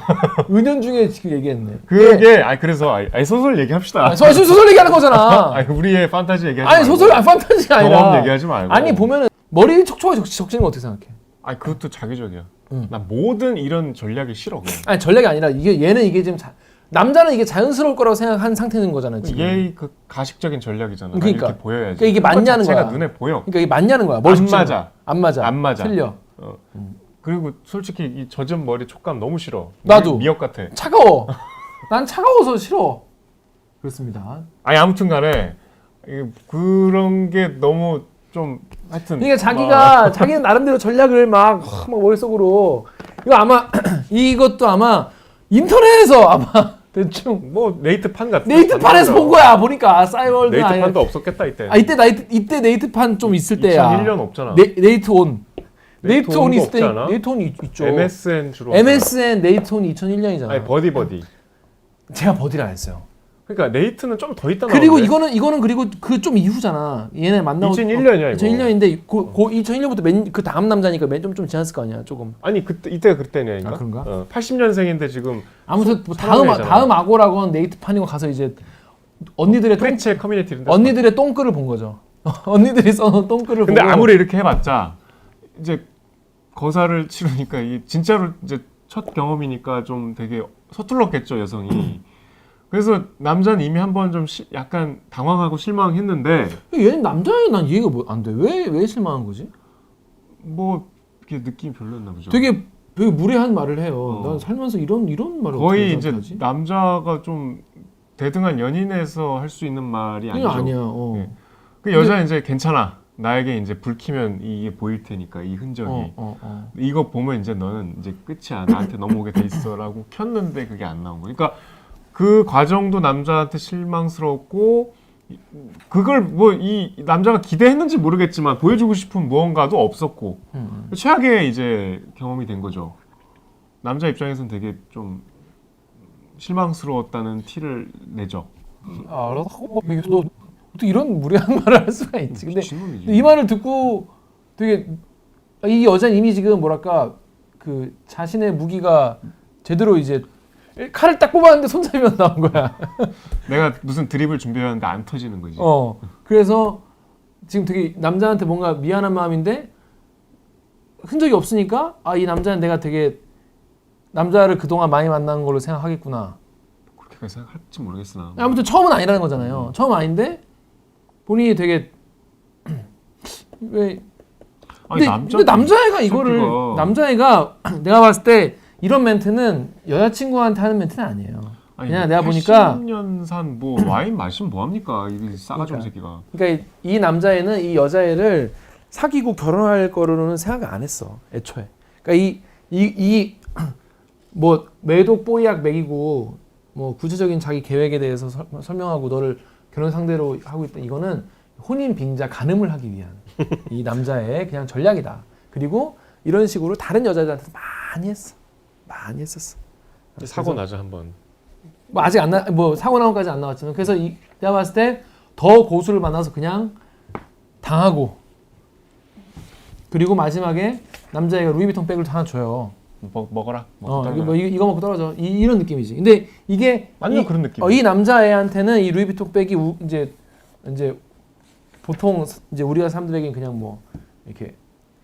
은연중에 지금 얘기했네. 그게 그래서 소설 얘기합시다. 소설 얘기하는 거잖아. 우리의 판타지 얘기하지 말고. 소설 판타지가 아니라. 경험 얘기하지 말고. 아니 보면은 머리 촉촉하게 적시는 거 어떻게 생각해? 그것도 자기적이야. 나 모든 이런 전략이 싫어. 그냥. 아니 전략이 아니라 얘는 이게 지금 남자는 이게 자연스러울 거라고 생각한 상태는 거잖아요. 지금. 얘 그 가식적인 전략이잖아. 그러니까 이렇게 보여야지. 그러니까 이게 맞냐는 거야. 눈에 보여. 그러니까 이게 맞냐는 거야. 안 맞아. 틀려. 그리고 솔직히 이 젖은 머리 촉감 너무 싫어. 나도. 미역 같아. 차가워. 난 차가워서 싫어. 그렇습니다. 아무튼간에 그런 게 너무 좀 하여튼. 그러니까 자기는 나름대로 전략을 막 머릿속으로 이거 아마 이것도 아마 인터넷에서 아마 대충 뭐 네이트판 같은. 네이트판에서 본 거야. 보니까 싸이월드 네이트판도 없었겠다 이때. 이때 네이트판 좀 있을 때야. 2001년 없잖아. 네이트온. 네이트온이 있을 때 네이트온이 있죠. MSN 주로. MSN 네이트온이 2001년이잖아. 버디. 제가 버디를 안 했어요. 그러니까 네이트는 좀 더 있다. 그리고 이거는 그리고 그 좀 이후잖아. 얘네 만나고 2001년이야 이거. 2001년인데 2001년부터 그 다음 남자니까 좀 지났을 거 아니야 조금. 아니 이때가 그때냐니까. 그런가? 80년생인데 지금. 아무튼 다음 악오라고는 네이트판이고 가서 이제 언니들의 프렌치 커뮤니티 이런 데 언니들의 똥글을 본 거죠. 언니들이 써놓은 똥글을. 근데 보고. 아무리 이렇게 해봤자 이제 거사를 치르니까 이게 진짜로 이제 첫 경험이니까 좀 되게 서툴렀겠죠 여성이. 그래서 남자는 이미 한번 좀 약간 당황하고 실망했는데 얘는 남자애 난 이해가 안 돼. 왜 실망한 거지? 뭐 이렇게 느낌이 별로였나 보죠. 되게 무례한 말을 해요. 난 살면서 이런 말을 거의 어떻게 이제 하지? 남자가 좀 대등한 연인에서 할 수 있는 말이 그게 아니죠. 아니야. 네. 그 여자는 이제 괜찮아. 나에게 이제 불 켜면 이게 보일 테니까 이 흔적이 이거 보면 이제 너는 이제 끝이야. 나한테 넘어오게 돼 있어라고 켰는데 그게 안 나온 거. 그러니까 그 과정도 남자한테 실망스럽고 그걸 뭐 이 남자가 기대했는지 모르겠지만 보여주고 싶은 무언가도 없었고 최악의 이제 경험이 된 거죠. 남자 입장에서는 되게 좀 실망스러웠다는 티를 내죠. 알아서 너 어떻게 이런 무례한 말을 할 수가 있지? 근데 미친놈이지. 이 말을 듣고 되게 이 여자는 이미 지금 뭐랄까 그 자신의 무기가 제대로 이제 칼을 딱 뽑았는데 손잡이만 나온 거야. 내가 무슨 드립을 준비했는데 안 터지는 거지. 그래서 지금 되게 남자한테 뭔가 미안한 마음인데 흔적이 없으니까 이 남자는 내가 되게 남자를 그동안 많이 만난 걸로 생각하겠구나. 그렇게까지 생각할지 모르겠으나. 아무튼 처음은 아니라는 거잖아요. 처음 아닌데 본인이 되게 왜? 근데 남자애가 이거를 남자애가 내가 봤을 때 이런 멘트는 여자친구한테 하는 멘트는 아니에요. 그냥 내가 보니까 80년산 뭐 와인 마시면 뭐 합니까? 이 싸가지 없는 새끼가. 그러니까 이 남자애는 이 여자애를 사귀고 결혼할 거로는 생각을 안 했어. 애초에. 그러니까 이 뭐 매독 뽀약 먹이고 뭐 구체적인 자기 계획에 대해서 설명하고 너를 결혼 상대로 하고 있다. 이거는 혼인 빙자 간음을 하기 위한 이 남자의 그냥 전략이다. 그리고 이런 식으로 다른 여자들한테 많이 했었어. 사고 나죠 한번. 뭐 아직 뭐 사고 나온까지 안 나왔지만 그래서 내가 봤을 때 더 고수를 만나서 그냥 당하고 그리고 마지막에 남자애가 루이비통 백을 하나 줘요. 먹어라. 이거 먹고 떨어져. 이런 느낌이지. 근데 이게 완전 그런 느낌. 이 남자애한테는 이 루이비통 백이 이제 보통 이제 우리가 사람들에게 그냥 뭐 이렇게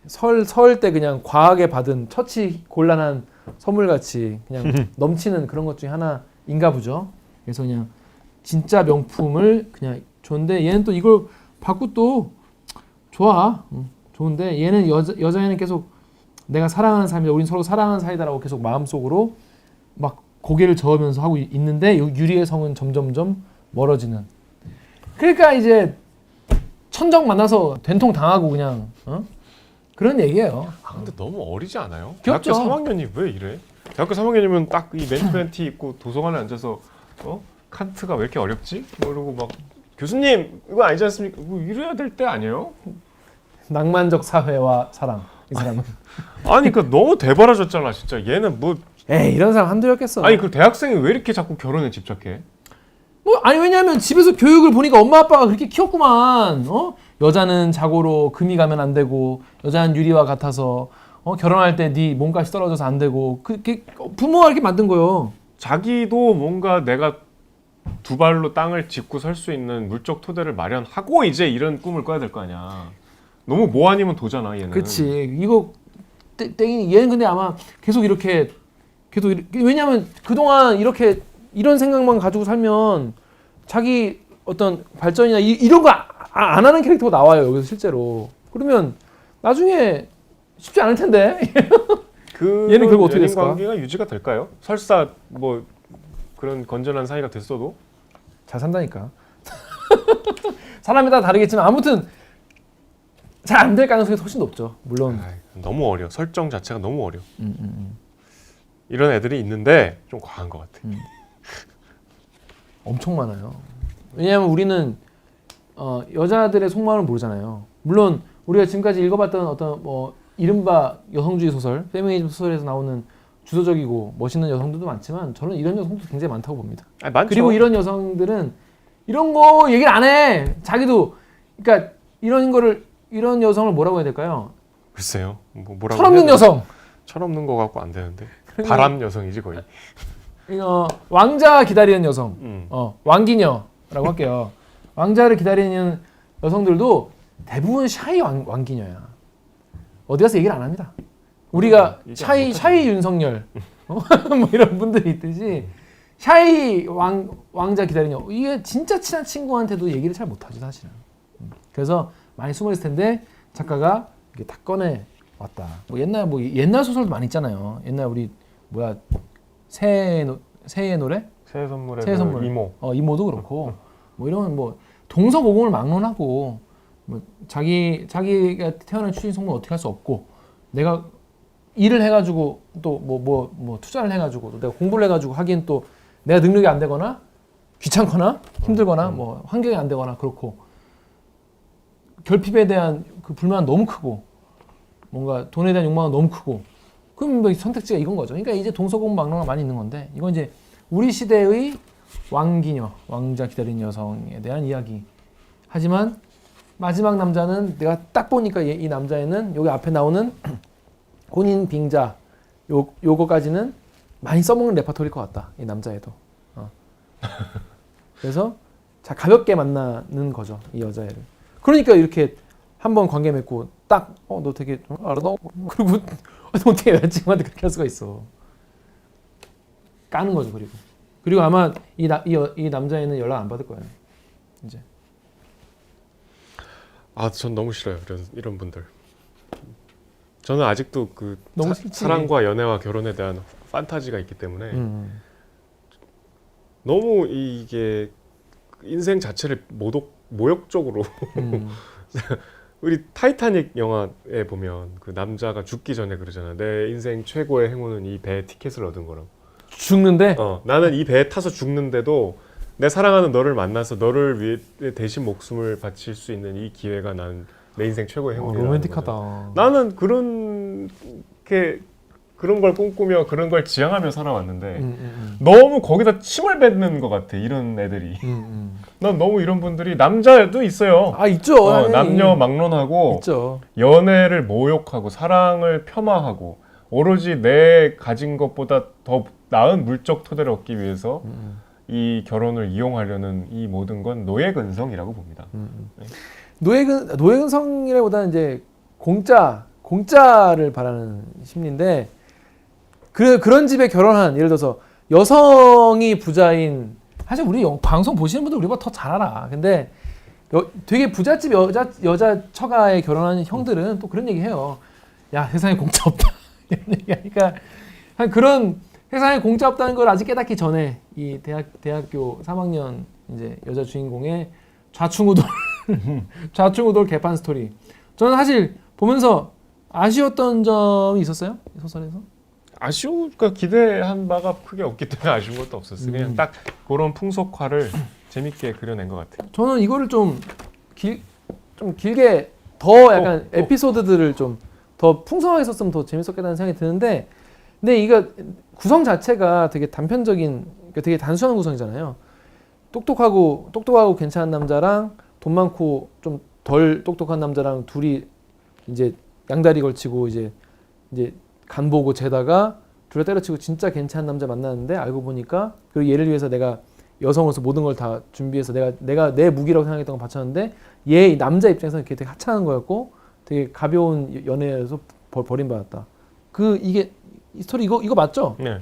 설 때 그냥 과하게 받은 처치 곤란한 선물 같이 그냥 넘치는 그런 것 중에 하나인가 보죠. 그래서 그냥 진짜 명품을 그냥 줬는데 얘는 또 이걸 받고 또 좋아. 좋은데 얘는 여자애는 계속 내가 사랑하는 사람이다. 우린 서로 사랑하는 사이다라고 계속 마음속으로 막 고개를 저으면서 하고 있는데 유리의 성은 점점점 멀어지는. 그러니까 이제 천적 만나서 된통 당하고 그냥 그런 얘기예요. 근데 너무 어리지 않아요? 귀엽죠? 대학교 3학년이 왜 이래? 대학교 3학년이면 딱 이 맨투맨티 입고 도서관에 앉아서 칸트가 왜 이렇게 어렵지? 그러고 막 교수님 이거 아니지 않습니까? 뭐 이래야 될 때 아니에요? 낭만적 사회와 사랑 이 사람은. 아니 그 너무 대바라졌잖아 진짜. 얘는 뭐 이런 사람 한둘이었겠어. 아니 그 대학생이 왜 이렇게 자꾸 결혼에 집착해? 뭐 아니 왜냐면 집에서 교육을 보니까 엄마 아빠가 그렇게 키웠구만. 여자는 자고로 금이 가면 안 되고 여자는 유리와 같아서 결혼할 때 네 몸값이 떨어져서 안 되고 그게 부모가 이렇게 만든 거예요. 자기도 뭔가 내가 두 발로 땅을 짚고 설 수 있는 물적 토대를 마련하고 이제 이런 꿈을 꿔야 될 거 아니야. 너무 뭐 아니면 도잖아 얘는. 그렇지. 이거 땡이 얘는 근데 아마 계속 이렇게 왜냐면 그동안 이렇게 이런 생각만 가지고 살면 자기 어떤 발전이나 이런 거 안 하는 캐릭터가 나와요 여기서 실제로. 그러면 나중에 쉽지 않을 텐데. 얘는 결국 어떻게 됐을까? 관계가 유지가 될까요? 설사 뭐 그런 건전한 사이가 됐어도 잘 산다니까. 사람에 따라 다르겠지만 아무튼 잘 안 될 가능성이 훨씬 높죠. 물론. 너무 어려. 설정 자체가 너무 어려. 이런 애들이 있는데 좀 과한 것 같아. 엄청 많아요. 왜냐하면 우리는 여자들의 속마음을 모르잖아요. 물론 우리가 지금까지 읽어봤던 어떤 뭐 이른바 여성주의 소설, 페미니즘 소설에서 나오는 주도적이고 멋있는 여성들도 많지만 저는 이런 여성도 굉장히 많다고 봅니다. 많죠. 그리고 이런 여성들은 이런 거 얘기를 안 해. 자기도 그러니까 이런 여성을 뭐라고 해야 될까요? 글쎄요. 뭐라고 철없는 여성. 철없는 거 갖고 안 되는데. 바람 여성이지 거의. 왕자 기다리는 여성. 왕기녀라고 할게요. 왕자를 기다리는 여성들도 대부분 샤이 왕기녀야. 어디 가서 얘기를 안 합니다. 우리가 샤이 윤석열 뭐 이런 분들이 있듯이 샤이 왕자 기다리냐 이게 진짜 친한 친구한테도 얘기를 잘 못하죠 사실은. 그래서 많이 숨어 있을 텐데 작가가 이게 다 꺼내 왔다. 뭐 옛날 소설도 많이 있잖아요. 옛날 우리 뭐야 새의 노래? 새해 선물에 새해 선물. 이모. 이모도 그렇고 뭐 이런 뭐 동서고금을 막론하고 뭐 자기가 태어난 출신 성분 어떻게 할 수 없고 내가 일을 해가지고 또 뭐 투자를 해가지고 또 내가 공부를 해가지고 하기엔 또 내가 능력이 안 되거나 귀찮거나 힘들거나 뭐 환경이 안 되거나 그렇고 결핍에 대한 그 불만은 너무 크고 뭔가 돈에 대한 욕망은 너무 크고 그럼 뭐 선택지가 이건 거죠. 그러니까 이제 동서고금 막론가 많이 있는 건데 이건 이제 우리 시대의 왕기녀, 왕자 기다린 여성에 대한 이야기. 하지만 마지막 남자는 내가 딱 보니까 이 남자애는 여기 앞에 나오는 혼인 빙자 요거까지는 많이 써먹는 레퍼토리일 것 같다. 이 남자애도. 그래서 자 가볍게 만나는 거죠. 이 여자애를. 그러니까 이렇게 한번 관계 맺고 딱 너 되게 알아 너 그리고 어떻게 여자친구한테 그렇게 할 수가 있어. 까는 거죠. 그리고 아마 이 남자애는 연락 안 받을 거예요. 이제. 전 너무 싫어요. 이런 분들. 저는 아직도 그 너무 싫지. 사랑과 연애와 결혼에 대한 판타지가 있기 때문에 너무 이게 인생 자체를 모욕적으로 우리 타이타닉 영화에 보면 그 남자가 죽기 전에 그러잖아. 내 인생 최고의 행운은 이 배에 티켓을 얻은 거라고. 죽는데? 나는 이 배에 타서 죽는데도 내 사랑하는 너를 만나서 너를 위해 대신 목숨을 바칠 수 있는 이 기회가 난 내 인생 최고의 행운이라는 로맨틱하다. 거죠. 나는 그런 걸 꿈꾸며 그런 걸 지향하며 살아왔는데 너무 거기다 침을 뱉는 것 같아. 이런 애들이. 난 너무 이런 분들이 남자도 있어요. 있죠. 남녀 막론하고 있죠. 연애를 모욕하고 사랑을 폄하하고 오로지 내 가진 것보다 더 나은 물적 토대를 얻기 위해서 이 결혼을 이용하려는 이 모든 건 노예근성이라고 봅니다. 네. 노예근성이라기보다는 이제 공짜를 바라는 심리인데 그런 집에 결혼한 예를 들어서 여성이 부자인 사실 우리 방송 보시는 분들 우리보다 더 잘 알아. 근데 되게 부잣집 여자 처가에 결혼한 형들은 또 그런 얘기 해요. 야 세상에 공짜 없다. 이런 얘기하니까 그런 세상에 공짜 없다는 걸 아직 깨닫기 전에 이 대학교 3학년 이제 여자 주인공의 좌충우돌 개판 스토리. 저는 사실 보면서 아쉬웠던 점이 있었어요? 이 소설에서? 그러니까 기대한 바가 크게 없기 때문에 아쉬운 것도 없었어요. 그냥 딱 그런 풍속화를 재밌게 그려낸 것 같아요. 저는 이거를 좀 길게 더 약간 에피소드들을 좀 더 풍성하게 썼으면 더 재밌었겠다는 생각이 드는데 근데 이거 구성 자체가 되게 단편적인 그러니까 되게 단순한 구성이잖아요. 똑똑하고 괜찮은 남자랑 돈 많고 좀 덜 똑똑한 남자랑 둘이 이제 양다리 걸치고 이제 간 보고 재다가 둘 다 때려치고 진짜 괜찮은 남자 만났는데 알고 보니까 그리고 얘를 위해서 내가 여성으로서 모든 걸 다 준비해서 내가 내 무기라고 생각했던 걸 바쳤는데 얘 남자 입장에서는 되게 하찮은 거였고 되게 가벼운 연애에서 버림받았다. 이 스토리 이거 맞죠? 네.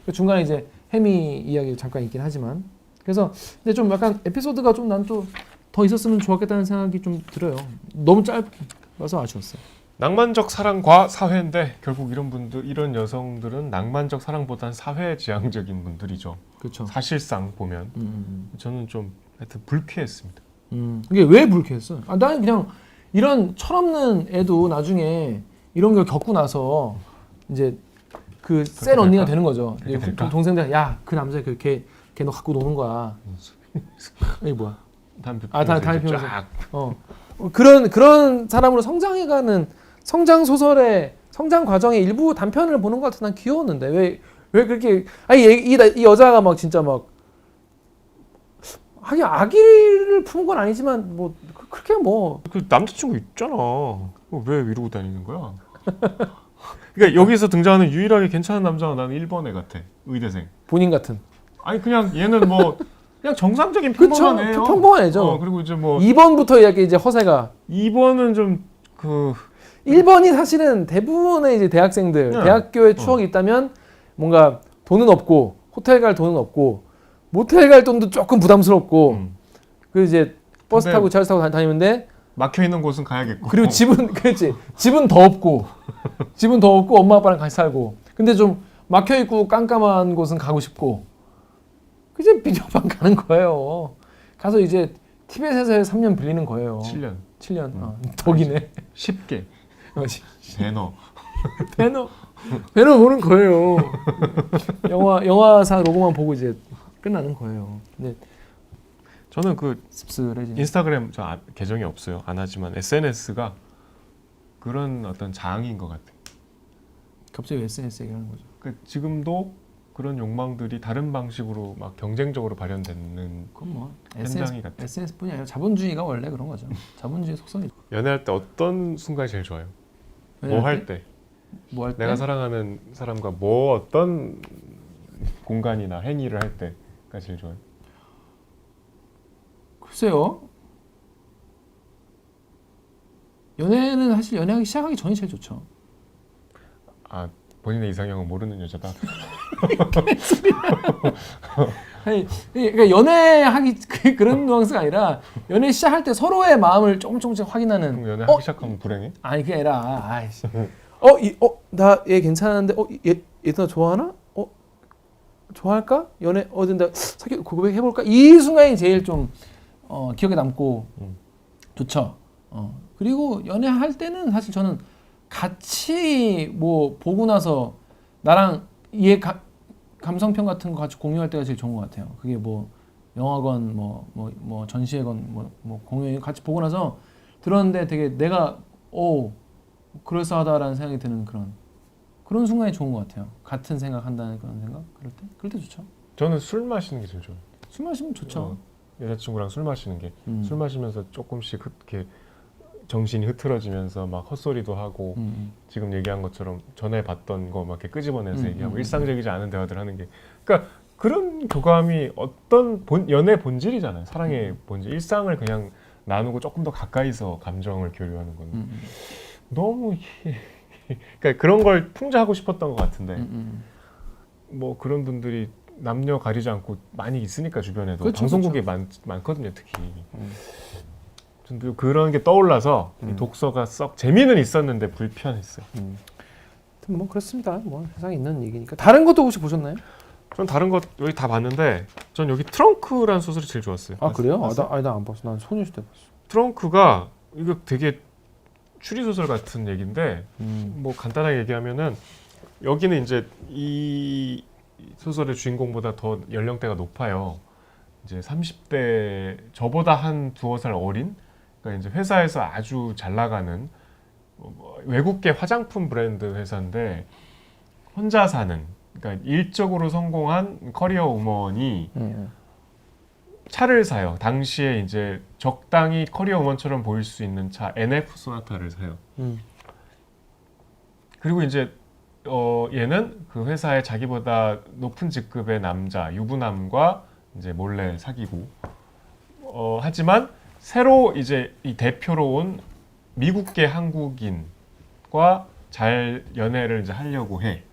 그 중간에 이제 해미 이야기 잠깐 있긴 하지만 그래서 근데 좀 약간 에피소드가 좀 난 또 더 있었으면 좋았겠다는 생각이 좀 들어요. 너무 짧아서 아쉬웠어요. 낭만적 사랑과 사회인데 결국 이런 여성들은 낭만적 사랑보다는 사회지향적인 분들이죠. 그렇죠. 사실상 보면 저는 좀 하여튼 불쾌했습니다. 이게 왜 불쾌했어? 나는 그냥 이런 철없는 애도 나중에 이런 걸 겪고 나서 이제 그 센 언니가 되는 거죠. 동생들 그 남자 걔 너 갖고 노는 거야. 이게 뭐야? 담배 피면서. 그런 사람으로 성장해가는 성장 소설의 성장 과정의 일부 단편을 보는 것 같아. 난 귀여웠는데 왜 그렇게 이 여자가 막 진짜 막 하긴 아기를 품은 건 아니지만 뭐 그렇게 뭐 그 남자친구 있잖아. 왜 이러고 다니는 거야? 그러니까 여기서 등장하는 유일하게 괜찮은 남자가 나는 1번 애 같아. 의대생. 본인 같은. 아니 그냥 얘는 뭐 그냥 정상적인 평범한 애예요. 평범한 애죠. 그리고 이제 뭐 2번부터 이제 허세가. 2번은 좀 1번이 사실은 대부분의 이제 대학생들 대학교의 추억이 있다면 뭔가 돈은 없고 호텔 갈 돈은 없고 모텔 갈 돈도 조금 부담스럽고 그 이제 버스 근데- 타고 차를 타고 다니는데 막혀 있는 곳은 가야겠고. 그리고 집은 그렇지 집은 더 없고 엄마 아빠랑 같이 살고 근데 좀 막혀 있고 깜깜한 곳은 가고 싶고 그제 비디오방 가는 거예요. 가서 이제 티벳에서 3년 빌리는 거예요. 7년. 7년 덕이네. 쉽게. 배너. 배너 보는 거예요. 영화사 로고만 보고 이제 끝나는 거예요. 근데 저는 그 씁쓸해지네. 인스타그램 계정이 없어요. 안 하지만 SNS가 그런 어떤 장인 것 같아요. 갑자기 왜 SNS 얘기하는 거죠? 그러니까 지금도 그런 욕망들이 다른 방식으로 막 경쟁적으로 발현되는 그건 뭐 현장이 같아. SNS뿐이 아니라 자본주의가 원래 그런 거죠. 자본주의 속성이죠. 연애할 때 어떤 순간이 제일 좋아요? 뭐 할 때? 뭐 할 때? 내가 사랑하는 사람과 뭐 어떤 공간이나 행위를 할 때가 제일 좋아요? 글쎄요. 연애는 사실 연애하기 시작하기 전이 제일 좋죠. 아, 본인의 이상형은 모르는 여자다. 아니, 그러니까 연애하기 그런 뉘앙스가 아니라 연애 시작할 때 서로의 마음을 조금씩 확인하는. 그럼 연애하기 시작하면 불행해? 아니 그게 아니라 아이씨. 나 얘 괜찮은데 얘도 나 좋아하나? 좋아할까? 연애 된다 사귀 고백 해볼까? 이 순간이 제일 좀 기억에 남고 좋죠. 그리고 연애할 때는 사실 저는 같이 뭐 보고 나서 나랑 얘 감성평 같은 거 같이 공유할 때가 제일 좋은 것 같아요. 그게 뭐 영화건 뭐 전시회건 뭐 공연 같이 보고 나서 들었는데 되게 내가 그럴싸하다라는 생각이 드는 그런 순간이 좋은 것 같아요. 같은 생각한다는 그런 생각 그럴 때 좋죠. 저는 술 마시는 게 제일 좋아요. 술 마시면 좋죠. 여자친구랑 술 마시는 게 술 마시면서 조금씩 이렇게 정신이 흐트러지면서 막 헛소리도 하고 지금 얘기한 것처럼 전에 봤던 거 막 이렇게 끄집어내서 얘기하고 일상적이지 않은 대화들 하는 게 그러니까 그런 교감이 어떤 연애 본질이잖아요. 사랑의 본질. 일상을 그냥 나누고 조금 더 가까이서 감정을 교류하는 거는 너무 그러니까 그런 걸 풍자하고 싶었던 것 같은데 뭐 그런 분들이 남녀 가리지 않고 많이 있으니까 주변에도 그렇죠, 방송국에 많거든요, 특히. 전 그런 게 떠올라서 이 독서가 썩 재미는 있었는데 불편했어요. 뭐 그렇습니다. 뭐 세상에 있는 얘기니까. 다른 것도 혹시 보셨나요? 전 다른 것 여기 다 봤는데 전 여기 트렁크라는 소설이 제일 좋았어요. 아 그래요? 봤어요? 나 안 봤어. 난 소녀시대 봤어. 트렁크가 이거 되게 추리 소설 같은 얘기인데 뭐 간단하게 얘기하면은 여기는 이제 이 소설의 주인공보다 더 연령대가 높아요. 이제 30대 저보다 한 두어 살 어린 그러니까 이제 회사에서 아주 잘 나가는 외국계 화장품 브랜드 회사인데 혼자 사는 그러니까 일적으로 성공한 커리어 우먼이 차를 사요. 당시에 이제 적당히 커리어 우먼처럼 보일 수 있는 차 NF 소나타를 사요. 그리고 이제 얘는 그 회사에 자기보다 높은 직급의 남자 유부남과 이제 몰래 사귀고 하지만 새로 이제 이 대표로 온 미국계 한국인과 잘 연애를 이제 하려고 해.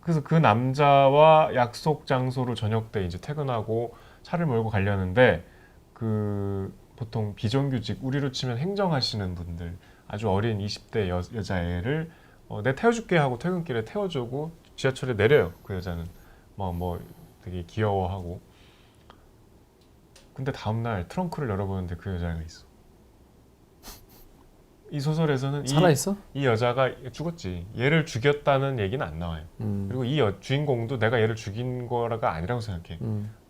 그래서 그 남자와 약속 장소로 저녁 때 이제 퇴근하고 차를 몰고 가려는데 그 보통 비정규직 우리로 치면 행정하시는 분들 아주 어린 20대 여자애를 내 태워줄게 하고 퇴근길에 태워주고 지하철에 내려요. 그 여자는 뭐 되게 귀여워하고 근데 다음날 트렁크를 열어보는데 그 여자가 있어. 이 소설에서는 살아있어? 이 여자가 죽었지. 얘를 죽였다는 얘기는 안 나와요. 그리고 이 주인공도 내가 얘를 죽인 거가 아니라고 생각해.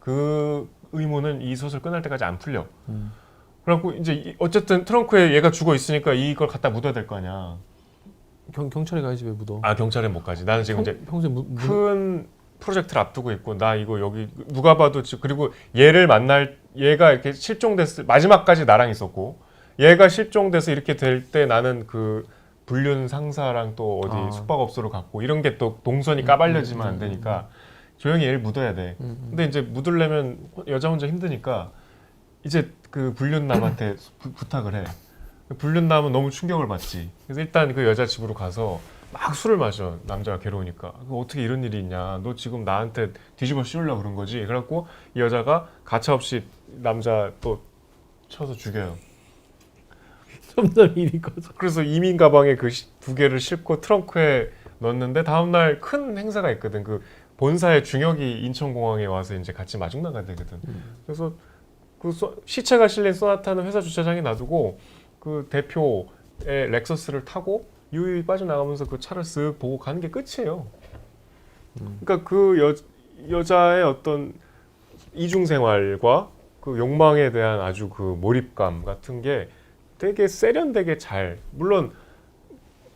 그 의문은 이 소설 끝날 때까지 안 풀려. 그래갖고 이제 어쨌든 트렁크에 얘가 죽어 있으니까 이걸 갖다 묻어야 될 거 아니야. 경찰에 가야지 왜 묻어? 아 경찰에 못 가지. 나는 지금 이제 평소에 큰 프로젝트를 앞두고 있고 나 이거 여기 누가 봐도 그리고 얘를 만날 얘가 이렇게 실종됐을 마지막까지 나랑 있었고 얘가 실종돼서 이렇게 될 때 나는 그 불륜 상사랑 또 어디 숙박업소로 갔고 이런 게 또 동선이 까발려지면 안 되니까 조용히 얘를 묻어야 돼. 근데 이제 묻으려면 여자 혼자 힘드니까 이제 그 불륜남한테 부탁을 해. 불륜남은 너무 충격을 받지. 그래서 일단 그 여자 집으로 가서 막 술을 마셔. 남자가 괴로우니까. 어떻게 이런 일이 있냐. 너 지금 나한테 뒤집어 씌우려고 그런 거지. 그래갖고 이 여자가 가차없이 남자 또 쳐서 죽여요. 점점 일이 커져. 그래서 이민 가방에 그 두 개를 싣고 트렁크에 넣었는데 다음날 큰 행사가 있거든. 그 본사의 중역이 인천공항에 와서 이제 같이 마중 나가야 되거든. 그래서 그 시체가 실린 소나타는 회사 주차장에 놔두고 그 대표의 렉서스를 타고 유유히 빠져나가면서 그 차를 쓱 보고 가는 게 끝이에요. 그러니까 그 여자의 어떤 이중생활과 그 욕망에 대한 아주 그 몰입감 같은 게 되게 세련되게 잘, 물론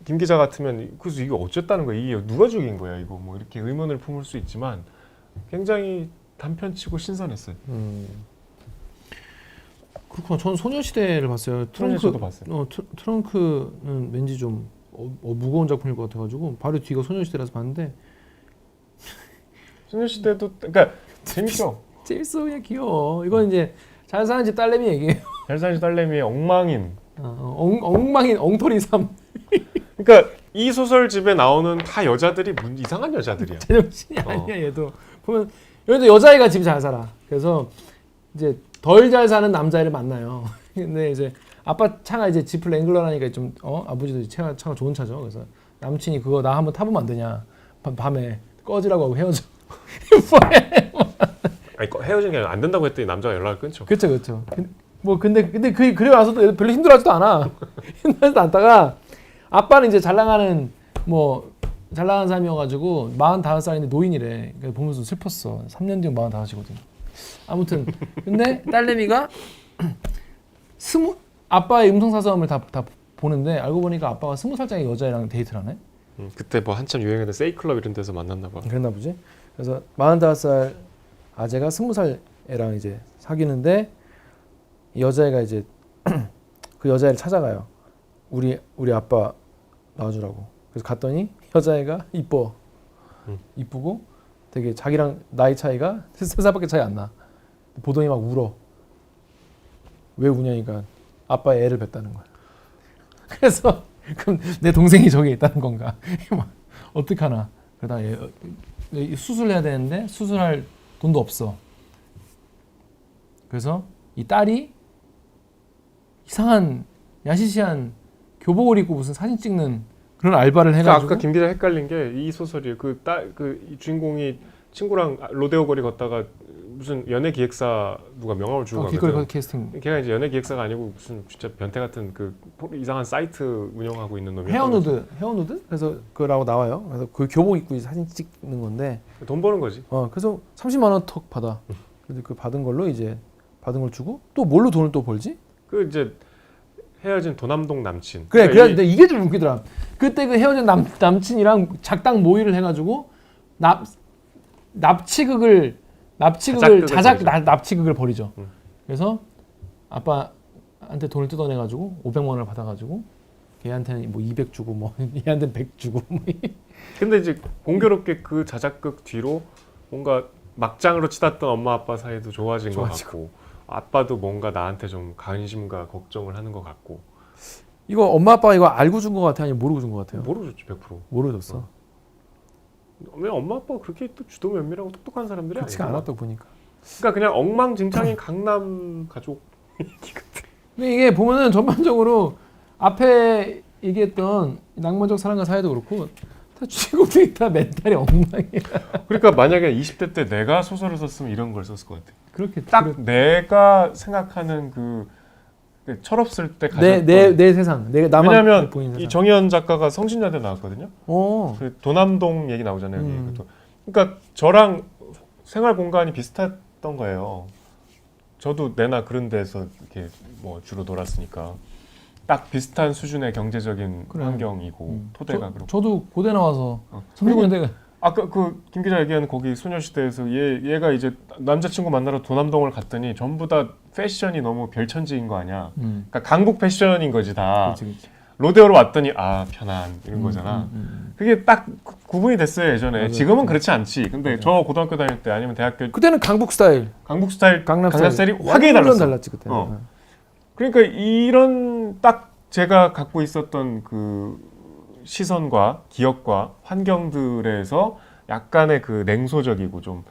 김 기자 같으면 그래서 이게 어쨌다는 거야, 이게 누가 죽인 거야 이거, 뭐 이렇게 의문을 품을 수 있지만 굉장히 단편치고 신선했어요. 그렇구나. 저는 소녀시대를 봤어요. 소녀시대도 봤어요. 트렁크는 왠지 좀 무거운 작품일 것 같아가지고 바로 뒤가 소녀시대라서 봤는데 소녀시대도 그러니까 재밌죠. 재밌어. 그냥 귀여워. 이건 이제 잘 사는 집 딸내미 얘기예요. 잘 사는 딸내미의 엉망인. 엉망인 엉터리 삶. 그러니까 이 소설집에 나오는 다 여자들이 이상한 여자들이야. 제정신이 아니야. 얘도 보면 얘도 여자애가 집 잘 살아. 그래서 이제 덜 잘 사는 남자애를 만나요. 근데 이제 아빠 차가 이제 지프 랭글러라니까 좀 아버지도 차가 좋은 차죠. 그래서 남친이 그거 나 한번 타보면 안 되냐. 밤에 꺼지라고 하고 헤어져. 아니 헤어진 게 아니라 안 된다고 했더니 남자가 연락을 끊죠. 그렇죠. 근데 그래 와서도 별로 힘들어하지도 않아. 힘들어하지도 않다가 아빠는 이제 잘 나가는 사람이어가지고 45살인데 노인이래. 그래서 보면서 슬펐어. 3년 뒤면 45이거든. 아무튼 근데 딸내미가 아빠의 음성사서음을 다 보는데 알고 보니까 아빠가 20살짜리 여자애랑 데이트를 하네. 그때 뭐 한참 유행했던 세이클럽 이런 데서 만났나 봐. 그랬나 보지. 그래서 45살 아재가 20살 애랑 이제 사귀는데 이 여자애가 이제 그 여자애를 찾아가요. 우리 아빠 낳아주라고. 그래서 갔더니 여자애가 이쁘고 되게 자기랑 나이 차이가 3살밖에 차이 안 나. 보더니 막 울어. 왜 우냐니까 아빠의 애를 뵀다는 거야. 그래서 그럼 내 동생이 저기 있다는 건가? 어떡하나. 그러다가 수술해야 되는데 수술할 돈도 없어. 그래서 이 딸이 이상한 야시시한 교복을 입고 무슨 사진 찍는 그런 알바를 해가지고. 아까 김 기자 헷갈린 게 이 소설이 이 주인공이 친구랑 로데오 거리 걷다가 무슨 연예 기획사 누가 명함을 주고 가거든. 길거리 캐스팅. 걔가 이제 연예 기획사가 아니고 무슨 진짜 변태 같은 그 이상한 사이트 운영하고 있는 놈이야. 헤어누드? 그래서 그라고 나와요. 그래서 그 교복 입고 사진 찍는 건데 돈 버는 거지. 그래서 30만 원 턱 받아. 그래서 그 받은 걸 주고 또 뭘로 돈을 또 벌지? 그 이제 헤어진 도남동 남친. 그래 근데 이게 좀 웃기더라. 그때 그 헤어진 남친이랑 작당 모의를 해가지고 납치극을 납치극을 벌이죠. 그래서 아빠한테 돈을 뜯어내가지고 500만 원을 받아가지고 걔한테는 뭐 200 주고 뭐 얘한테는 100 주고 뭐. 근데 이제 공교롭게 그 자작극 뒤로 뭔가 막장으로 치닫던 엄마 아빠 사이도 좋아진 것 같고 아빠도 뭔가 나한테 좀 관심과 걱정을 하는 것 같고. 이거 엄마 아빠가 이거 알고 준 것 같아 아니면 모르고 준 것 같아요? 모르고 줬지 100%. 모르고 줬어. 왜 엄마 아빠가 그렇게 또 주도 면밀하고 똑똑한 사람들이 아니야? 그렇지가 않았다고 보니까. 그러니까 그냥 엉망진창인 강남 가족 얘기 같아. 근데 이게 보면은 전반적으로 앞에 얘기했던 낭만적 사랑과 사회도 그렇고 다 주인공들이 다 멘탈이 엉망이야. 그러니까 만약에 20대 때 내가 소설을 썼으면 이런 걸 썼을 것 같아. 그렇게 딱 내가 생각하는 그 철없을 때 가졌던 내 세상, 나만 왜냐하면 보이는 세상. 이 정의연 작가가 성신여대 나왔거든요. 그 도남동 얘기 나오잖아요. 여기. 그러니까 저랑 생활 공간이 비슷했던 거예요. 저도 내나 그런 데서 이렇게 뭐 주로 놀았으니까 딱 비슷한 수준의 경제적인 환경이고 토대가 그렇고. 저도 고대 나와서 성균관대가 아까 그 김 기자 얘기하는 거기 소녀시대에서 얘가 이제 남자친구 만나러 도남동을 갔더니 전부 다 패션이 너무 별천지인 거 아니야. 그러니까 강북 패션인 거지 다. 그치. 로데오로 왔더니 편안 이런 거잖아. 그게 딱 구분이 됐어요 예전에. 맞아요. 지금은 그렇지 않지. 근데 맞아요. 저 고등학교 다닐 때 아니면 대학교 그때는 강북 스타일, 강북 스타일, 강남 스타일이 확연히 달랐어. 달랐지 그때. 그러니까 이런 딱 제가 갖고 있었던 그 시선과 기억과 환경들에서 약간의 그 냉소적이고 좀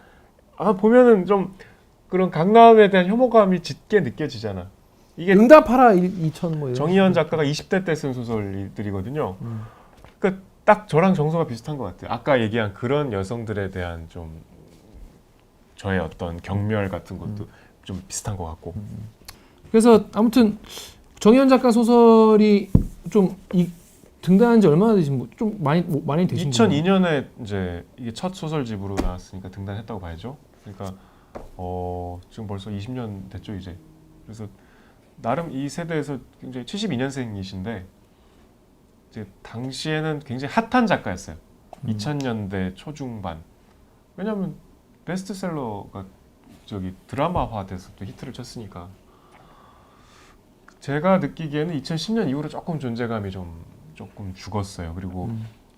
보면은 좀 그런 강남에 대한 혐오감이 짙게 느껴지잖아. 이게 응답하라 2000 뭐 이런 정희연 작가가 20대 때 쓴 소설들이거든요. 그러니까 딱 저랑 정서가 비슷한 것 같아요. 아까 얘기한 그런 여성들에 대한 좀 저의 어떤 경멸 같은 것도 좀 비슷한 것 같고. 그래서 아무튼 정희연 작가 소설이 좀 등단한 지 얼마나 되신 좀 많이 되신 거예요? 2002년에 이제 이게 첫 소설집으로 나왔으니까 등단했다고 봐야죠. 그러니까 지금 벌써 20년 됐죠 이제. 그래서 나름 이 세대에서 굉장히 72년생이신데 이제 당시에는 굉장히 핫한 작가였어요. 2000년대 초중반. 왜냐하면 베스트셀러가 저기 드라마화돼서 또 히트를 쳤으니까. 제가 느끼기에는 2010년 이후로 조금 존재감이 조금 죽었어요. 그리고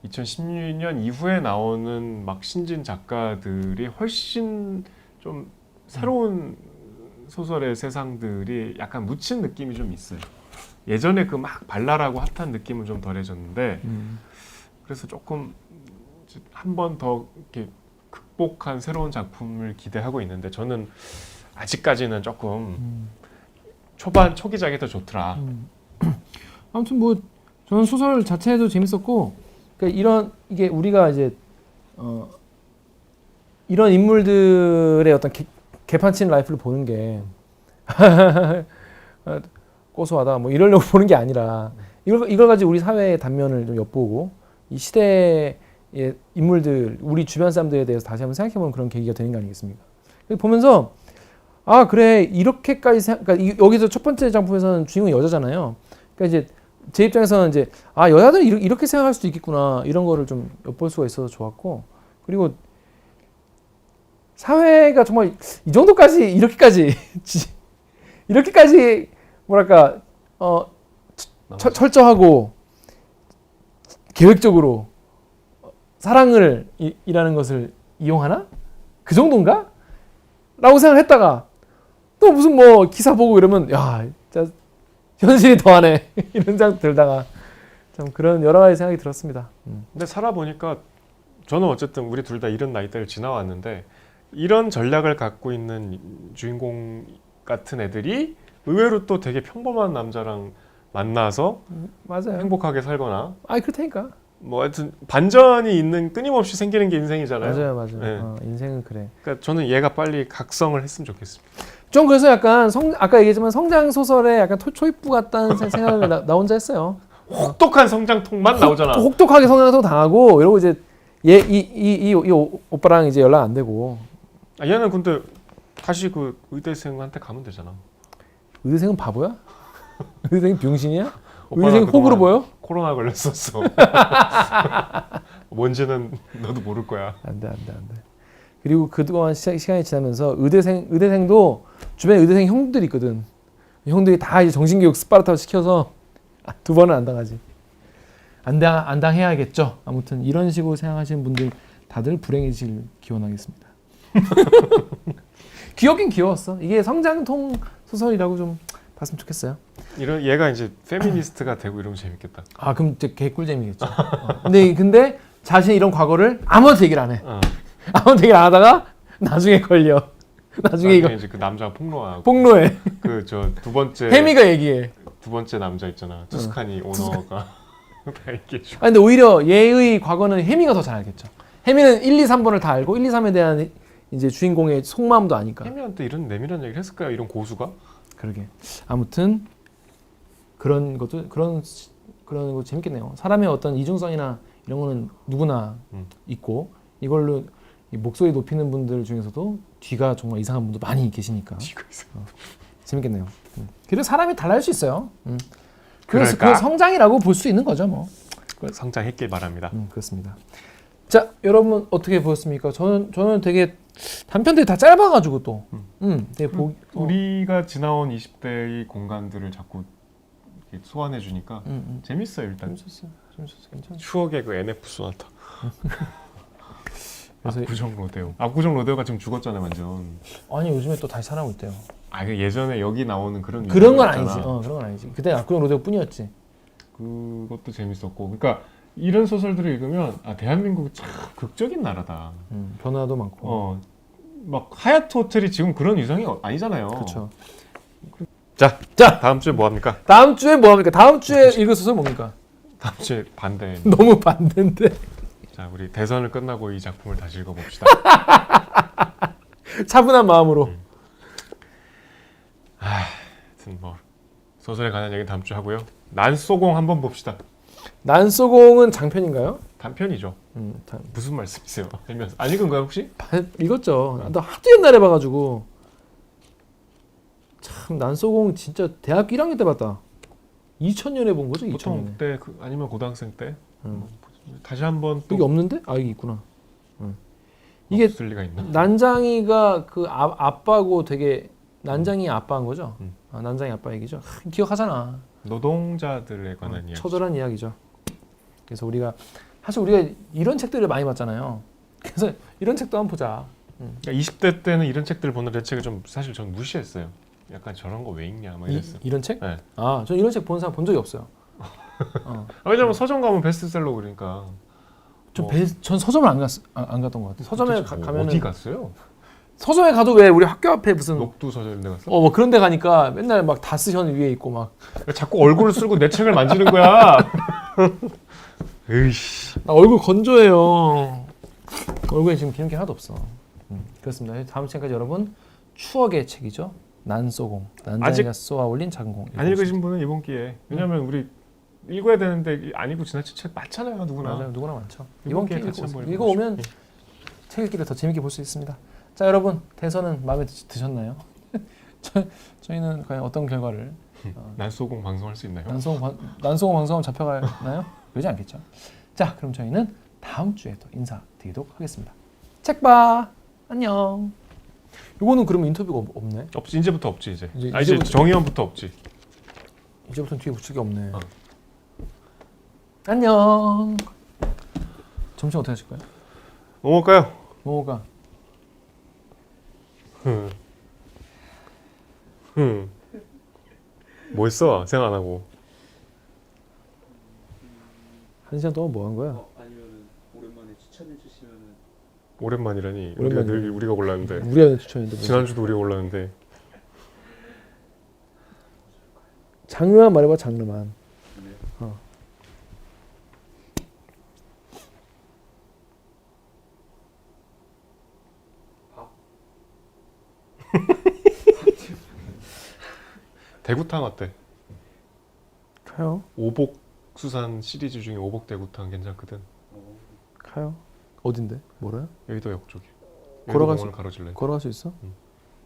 2016년 이후에 나오는 막 신진 작가들이 훨씬 좀 새로운 소설의 세상들이 약간 묻힌 느낌이 좀 있어요. 예전에 그 막 발랄하고 핫한 느낌은 좀 덜해졌는데 그래서 조금 한 번 더 이렇게 극복한 새로운 작품을 기대하고 있는데 저는 아직까지는 조금 초기작이 더 좋더라. 아무튼 뭐 저는 소설 자체도 재밌었고, 그러니까 이게 우리가 이제 이런 인물들의 어떤 개판친 라이프를 보는 게 고소하다 뭐 이러려고 보는 게 아니라 이걸 가지고 우리 사회의 단면을 좀 엿보고 이 시대의 인물들, 우리 주변 사람들에 대해서 다시 한번 생각해보는 그런 계기가 되는 거 아니겠습니까? 보면서 아 그래 이렇게까지 그러니까 여기서 첫 번째 작품에서는 주인공이 여자잖아요. 그러니까 이제 제 입장에서는 이제 아 여자들이 이렇게 생각할 수도 있겠구나 이런 거를 좀 엿볼 수가 있어서 좋았고, 그리고 사회가 정말 이 정도까지 이렇게까지 뭐랄까 철저하고 계획적으로 사랑을 이라는 것을 이용하나? 그 정도인가? 라고 생각했다가 또 무슨 뭐 기사 보고 이러면 야 진짜 현실이 더하네 이런 생각 들다가 참 그런 여러 가지 생각이 들었습니다. 근데 살아보니까 저는 어쨌든 우리 둘 다 이런 나이대를 지나왔는데 이런 전략을 갖고 있는 주인공 같은 애들이 의외로 또 되게 평범한 남자랑 만나서 맞아요. 행복하게 살거나 그렇다니까. 뭐 하여튼 반전이 있는 끊임없이 생기는 게 인생이잖아요. 맞아요. 네. 인생은 그래. 그러니까 저는 얘가 빨리 각성을 했으면 좋겠습니다. 좀 그래서 약간 아까 얘기했지만 성장 소설에 약간 초입부 같다는 생각을 나 혼자 했어요. 혹독한 성장통만 나오잖아. 혹독하게 성장도 당하고 이러고 이제 이 오빠랑 이제 연락 안 되고. 얘는 근데 다시 그 의대생한테 가면 되잖아. 의대생은 바보야? 의대생이 병신이야? 의대생이 호구로 보여? 코로나 걸렸었어. 뭔지는 너도 모를 거야. 안 돼. 그리고 그동안 시간이 지나면서 의대생도 주변에 의대생 형들이 있거든. 형들이 다 이제 정신교육 스파르타 시켜서 2번은 안 당하지. 안 당해야겠죠. 아무튼 이런 식으로 생각하시는 분들 다들 불행해지길 기원하겠습니다. 귀엽긴 귀여웠어. 이게 성장통 소설이라고 좀 봤으면 좋겠어요. 얘가 이제 페미니스트가 되고 이러면 재밌겠다. 그럼 이제 개꿀잼이겠죠. 근데 자신의 이런 과거를 아무한테 얘기를 안 해. 아무한테 얘기를 안 하다가 나중에 걸려. 나중에 이거 이제 그 남자가 폭로해. 그 저 두 번째 혜미가 얘기해. 두 번째 남자 있잖아. 투스카니 오너가 다 얘기해줘. 근데 오히려 얘의 과거는 혜미가 더 잘 알겠죠. 혜미는 1, 2, 3번을 다 알고 1, 2, 3에 대한 이제 주인공의 속마음도 아니까. 혜미한테 이런 내밀한 얘기를 했을까요? 이런 고수가? 그러게. 아무튼 그런 거 재밌겠네요. 사람의 어떤 이중성이나 이런 거는 누구나 있고 이걸로 목소리 높이는 분들 중에서도 뒤가 정말 이상한 분도 많이 계시니까. 재밌겠네요. 그리고 사람이 달라질 수 있어요. 그래서 그 성장이라고 볼 수 있는 거죠, 뭐. 성장했길 바랍니다. 그렇습니다. 자, 여러분 어떻게 보셨습니까? 저는 되게 단편들이 다 짧아가지고 또, 되게 우리가 지나온 20대의 공간들을 자꾸 소환해 주니까 재밌어요. 일단 재밌었어, 괜찮아. 추억의 그 NF 소나타. 그래서 압구정 로데오가 지금 죽었잖아요, 완전. 아니 요즘에 또 다시 살아오고 있대요. 예전에 여기 나오는 그런 건 아니지. 그런 건 아니지. 그때 압구정 로데오뿐이었지. 그것도 재밌었고, 그러니까 이런 소설들을 읽으면 아 대한민국이 참 극적인 나라다. 변화도 많고. 막 하얏트 호텔이 지금 그런 위상이 아니잖아요. 그렇죠. 자, 자, 다음 주에 뭐 합니까? 다음 주에 뭐 합니까? 다음 주에 읽을 소설 뭡니까? 다음 주에 반대. 너무 반대인데. 자, 우리 대선을 끝나고 이 작품을 다시 읽어봅시다. 차분한 마음으로. 하여튼 뭐 소설에 관한 얘기 다음 주에 하고요. 난소공 한번 봅시다. 난소공은 장편인가요? 단편이죠. 다 무슨 말씀이세요? 안 읽은 거야 혹시? 읽었죠. 나 하도 옛날에 봐가지고. 참 난소공 진짜 대학교 1학년 때 봤다. 2000년에 본 거죠? 보통 2000년에. 때 아니면 고등학생 때 다시 한번 또 이게 없는데? 아, 이게 있구나. 이게 없을 리가 있나? 난장이가 그 아빠고 되게 난장이 아빠인 거죠? 음. 아, 난장이 아빠 얘기죠. 기억하잖아. 노동자들에 관한 이야기. 처절한 이야기죠. 그래서 우리가 이런 책들을 많이 봤잖아요. 그래서 이런 책도 한번 보자. 그러니까 20대 때는 이런 책들을 보는 내 책을 좀 사실 전 무시했어요. 약간 저런 거 왜 읽냐 막 이랬어요. 이런 책? 네. 아, 저 이런 책 본 사람 본 적이 없어요. 왜냐면 서점 가면 베스트셀러 그러니까. 전 서점을 안 갔던 것 같아요. 서점에 가면은 어디 갔어요? 서점에 가도 왜 우리 학교 앞에 무슨 녹두 서점 데 갔어? 뭐 그런 데 가니까 맨날 막 다스현 위에 있고 막 자꾸 얼굴을 쓸고 내 책을 만지는 거야. 으이씨. 나 얼굴 건조해요. 얼굴에 지금 기름기 하나도 없어. 그렇습니다. 다음 시간까지 여러분 추억의 책이죠. 난소공. 난장이가 쏘아 올린 작은 공. 안 읽으신 분은 이번 기회에. 왜냐면 우리 읽어야 되는데 안 읽고 지나친 책 많잖아요, 누구나. 맞아요. 누구나 많죠. 이번 이번 기회에 기회에 같이 한번 읽어오면 책 읽기를 더 재밌게 볼 수 있습니다. 자, 여러분 대선은 마음에 드셨나요? 저희는 과연 어떤 결과를 난소공 방송할 수 있나요? 난소공 방송은 잡혀가나요? 그러지 않겠죠. 자, 그럼 저희는 다음 주에 또 인사드리도록 하겠습니다. 책 봐. 안녕. 요거는 그러면 인터뷰가 없네. 없지. 이제부터 없지 이제. 이제 이제 정의원부터 없지. 이제부터는 뒤에 붙일 게 없네. 안녕. 점심 어떻게 하실 거예요? 뭐 먹을까요? 뭐가? 뭐 했어? 생각 안 하고. 1시간 동안 뭐 한 거야? 아니면은 오랜만에 추천해 주시면은 오랜만이라니. 우리가 오랜만이네. 늘 우리가 골랐는데. 우리한테 추천인데 뭐. 지난주도 우리가 골랐는데. 장르만 말해봐. 장르만. 대구탕 어때? 가요. 오복 수산 시리즈 중에 오복 대구탕 괜찮거든. 가요. 어딘데? 뭐래요? 여의도역 쪽에. 걸어갈 여의도공원을 가로질러. 걸어갈 수 있어? 응.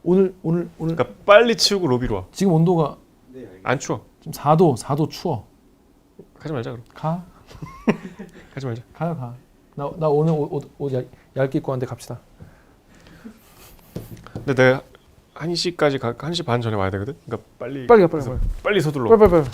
오늘 그러니까 빨리 치우고 로비로 와. 지금 온도가 네 알겠습니다. 안 추워. 지금 4도 추워. 가지 말자 그럼. 가. 가지 말자. 가요, 가. 나 오늘 옷 얇게 입고 왔는데 갑시다. 근데 내가 1시까지 1시 반 전에 와야 되거든. 그러니까 빨리 빨리 가, 빨리 그래서 가. 빨리 서둘러. 빨리.